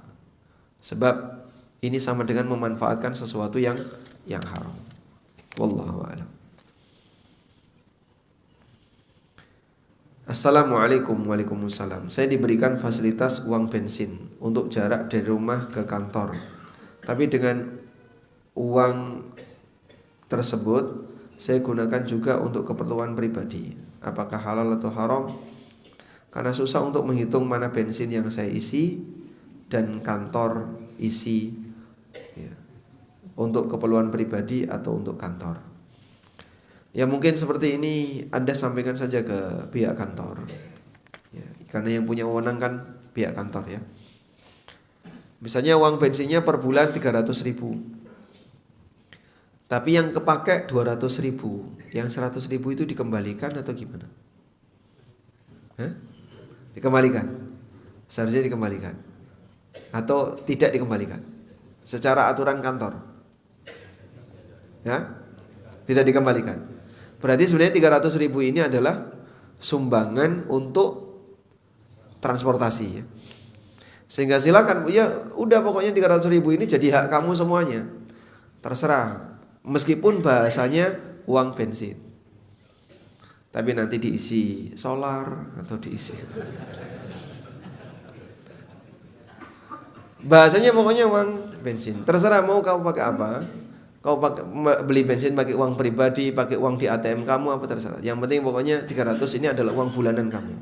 Sebab ini sama dengan memanfaatkan sesuatu yang haram. Wallahu a'lam. Assalamualaikum. Waalaikumsalam. Saya diberikan fasilitas uang bensin untuk jarak dari rumah ke kantor. Tapi dengan uang tersebut saya gunakan juga untuk keperluan pribadi. Apakah halal atau haram? Karena susah untuk menghitung mana bensin yang saya isi dan kantor isi ya, untuk keperluan pribadi atau untuk kantor. Ya mungkin seperti ini Anda sampaikan saja ke pihak kantor ya, karena yang punya wewenang kan pihak kantor ya. Misalnya uang bensinnya per bulan 300.000, tapi yang kepake 200.000, yang 100.000 itu dikembalikan atau gimana? Hah? Dikembalikan. Seharusnya dikembalikan atau tidak dikembalikan secara aturan kantor. Ya? Tidak dikembalikan. Berarti sebenarnya 300.000 ini adalah sumbangan untuk transportasi ya. Sehingga silakan ya udah pokoknya 300.000 ini jadi hak kamu semuanya. Terserah. Meskipun bahasanya uang bensin, tapi nanti diisi solar atau diisi bahasanya pokoknya uang bensin. Terserah mau kamu pakai apa. Kau beli bensin pakai uang pribadi, pakai uang di ATM kamu, apa terserah. Yang penting pokoknya 300 ini adalah uang bulanan kamu.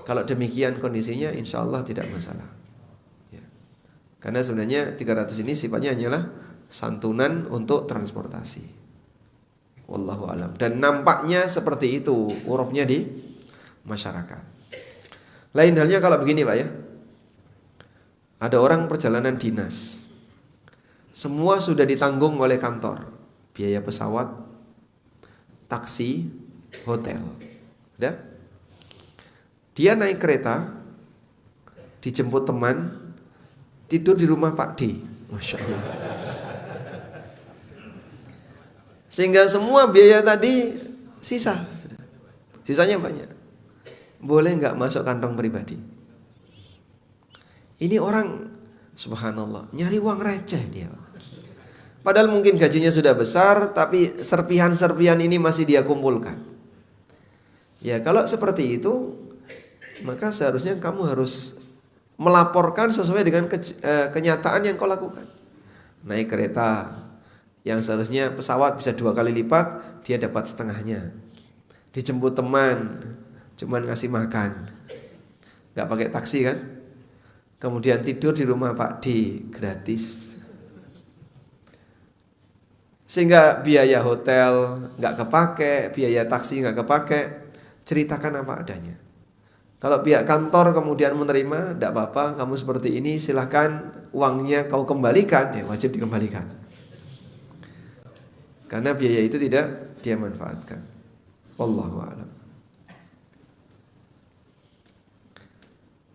Kalau demikian kondisinya insya Allah tidak masalah ya. Karena sebenarnya 300 ini sifatnya hanyalah santunan untuk transportasi. Wallahu alam. Dan nampaknya seperti itu urufnya di masyarakat. Lain halnya kalau begini Pak ya. Ada orang perjalanan dinas, semua sudah ditanggung oleh kantor. Biaya pesawat, taksi, hotel. Udah? Dia naik kereta, dijemput teman, tidur di rumah Pak D. Masya Allah. Sehingga semua biaya tadi sisa. Sisanya banyak. Boleh nggak masuk kantong pribadi? Ini orang subhanallah nyari uang receh dia. Padahal mungkin gajinya sudah besar, tapi serpihan-serpihan ini masih dia kumpulkan. Ya kalau seperti itu, maka seharusnya kamu harus melaporkan sesuai dengan kenyataan yang kau lakukan. Naik kereta yang seharusnya pesawat bisa 2 kali lipat, dia dapat setengahnya. Dijemput teman, cuman ngasih makan, nggak pakai taksi kan? Kemudian tidur di rumah Pak D gratis. Sehingga biaya hotel nggak kepake, biaya taksi nggak kepake. Ceritakan apa adanya. Kalau pihak kantor kemudian menerima, tidak apa-apa, kamu seperti ini, silahkan uangnya kau kembalikan, ya wajib dikembalikan. Karena biaya itu tidak dia manfaatkan. Wallahu a'lam.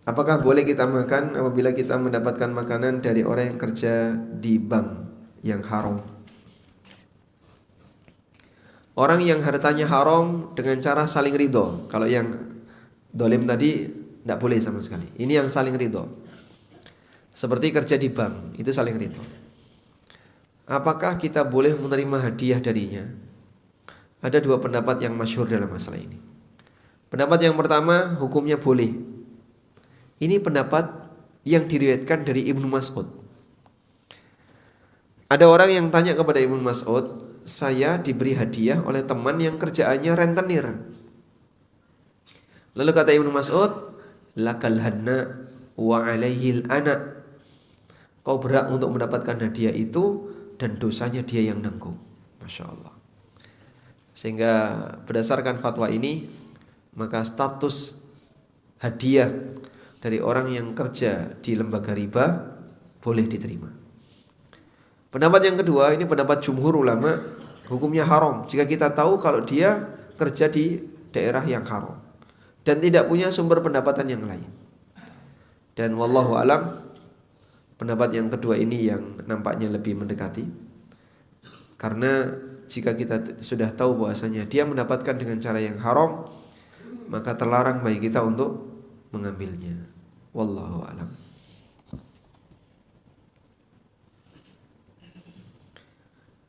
Apakah boleh kita makan apabila kita mendapatkan makanan dari orang yang kerja di bank yang haram? Orang yang hartanya haram dengan cara saling ridho. Kalau yang dolim tadi tidak boleh sama sekali. Ini yang saling ridho. Seperti kerja di bank, itu saling ridho. Apakah kita boleh menerima hadiah darinya? Ada dua pendapat yang masyhur dalam masalah ini. Pendapat yang pertama, hukumnya boleh. Ini pendapat yang diriwayatkan dari Ibnu Mas'ud. Ada orang yang tanya kepada Ibnu Mas'ud, saya diberi hadiah oleh teman yang kerjaannya rentenir. Lalu kata Ibnu Mas'ud, lakal hanna wa alaihil ana. Kau berhak untuk mendapatkan hadiah itu dan dosanya dia yang nanggung. Masya Allah. Sehingga berdasarkan fatwa ini, maka status hadiah dari orang yang kerja di lembaga riba boleh diterima. Pendapat yang kedua, ini pendapat jumhur ulama, hukumnya haram jika kita tahu kalau dia kerja di daerah yang haram dan tidak punya sumber pendapatan yang lain. Dan wallahu alam, pendapat yang kedua ini yang nampaknya lebih mendekati. Karena jika kita sudah tahu bahwasanya dia mendapatkan dengan cara yang haram, maka terlarang bagi kita untuk mengambilnya. Wallahu alam.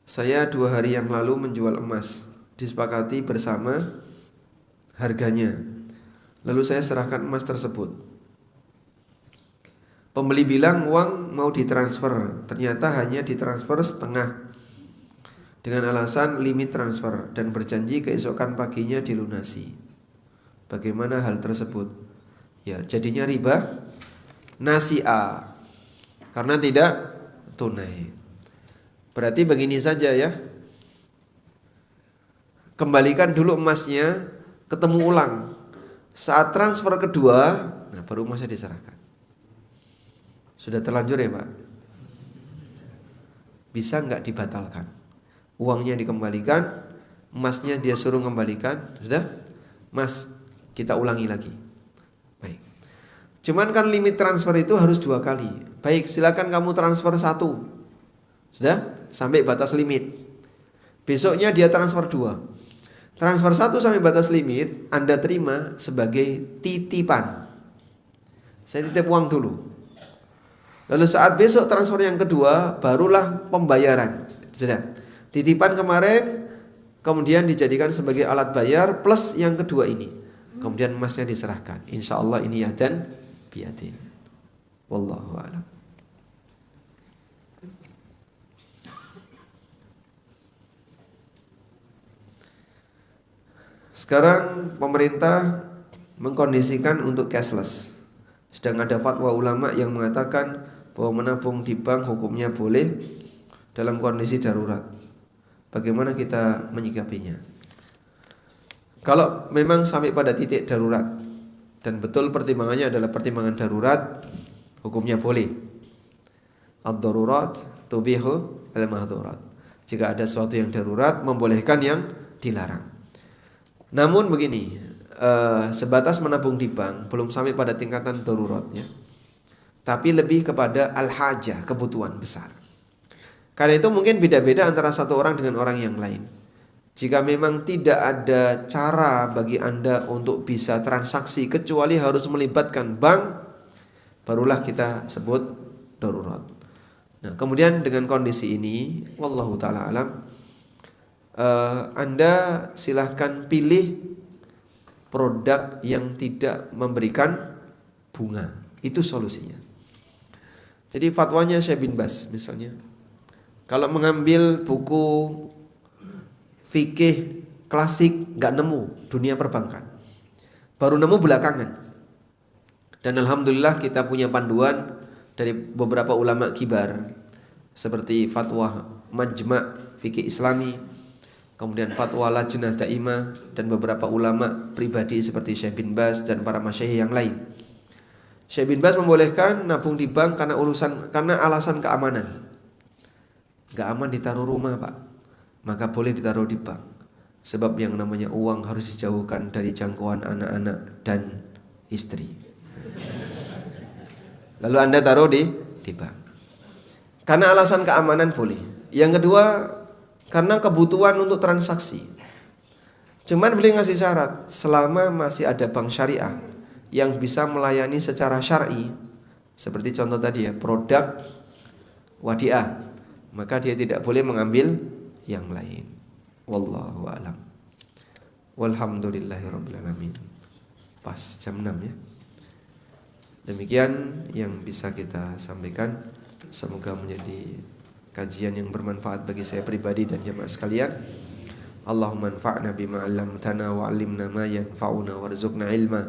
Saya 2 hari yang lalu menjual emas, disepakati bersama harganya. Lalu saya serahkan emas tersebut. Pembeli bilang uang mau ditransfer, ternyata hanya ditransfer setengah dengan alasan limit transfer dan berjanji keesokan paginya dilunasi. Bagaimana hal tersebut? Ya, jadinya riba nasi'a karena tidak tunai. Berarti begini saja ya, kembalikan dulu emasnya, ketemu ulang. Saat transfer kedua, nah baru emasnya diserahkan. Sudah terlanjur ya Pak? Bisa nggak dibatalkan? Uangnya dikembalikan, emasnya dia suruh kembalikan, sudah? Mas, kita ulangi lagi. Baik. Cuman kan limit transfer itu harus 2 kali. Baik, silakan kamu transfer 1. Sudah? Sampai batas limit. Besoknya dia transfer 2. Transfer 1 sampai batas limit Anda terima sebagai titipan. Saya titip uang dulu. Lalu saat besok transfer yang kedua, barulah pembayaran. Sudah. Titipan kemarin kemudian dijadikan sebagai alat bayar plus yang kedua ini. Kemudian emasnya diserahkan. Insya Allah ini yadan biyadin. Wallahu a'lam. Sekarang pemerintah mengkondisikan untuk cashless. Sedang ada fatwa ulama yang mengatakan bahwa menabung di bank hukumnya boleh dalam kondisi darurat. Bagaimana kita menyikapinya? Kalau memang sampai pada titik darurat dan betul pertimbangannya adalah pertimbangan darurat, hukumnya boleh. Ad-darurat tubihu al-mahdhurat. Jika ada sesuatu yang darurat membolehkan yang dilarang. Namun begini, sebatas menabung di bank belum sampai pada tingkatan daruratnya, tapi lebih kepada al-hajah, kebutuhan besar. Karena itu mungkin beda-beda antara satu orang dengan orang yang lain. Jika memang tidak ada cara bagi Anda untuk bisa transaksi kecuali harus melibatkan bank, barulah kita sebut darurat. Nah, kemudian dengan kondisi ini, wallahu ta'ala alam, Anda silahkan pilih produk yang tidak memberikan bunga. Itu solusinya. Jadi fatwanya Syekh bin Baz misalnya, kalau mengambil buku fikih klasik gak nemu dunia perbankan, baru nemu belakangan. Dan alhamdulillah kita punya panduan dari beberapa ulama kibar seperti fatwa Majma' Fikih Islami, kemudian fatwa Lajnah Daimah, dan beberapa ulama pribadi seperti Syekh bin Baz dan para masyayikh yang lain. Syekh bin Baz membolehkan nabung di bank karena alasan keamanan. Gak aman ditaruh rumah Pak, maka boleh ditaruh di bank. Sebab yang namanya uang harus dijauhkan dari jangkauan anak-anak dan istri. Lalu Anda taruh di bank. Karena alasan keamanan boleh. Yang kedua, karena kebutuhan untuk transaksi. Cuman beliau ngasih syarat, selama masih ada bank syariah yang bisa melayani secara syar'i, seperti contoh tadi ya, produk wadiah, maka dia tidak boleh mengambil yang lain. Wallahu a'lam. Walhamdulillahirabbil alamin. Pas jam 6 ya. Demikian yang bisa kita sampaikan. Semoga menjadi kajian yang bermanfaat bagi saya pribadi dan jemaah sekalian. Allahumma anfa'na bima 'allamtana wa 'allimna ma yanfa'una warzuqna ilma.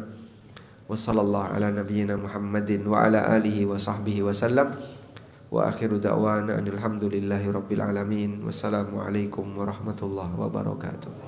Wa sallallahu ala nabiyyina Muhammadin wa ala alihi wa sahbihi wa sallam. Wa akhiru da'wana alhamdulillahi rabbil alamin. Wassalamu alaikum warahmatullahi wabarakatuh.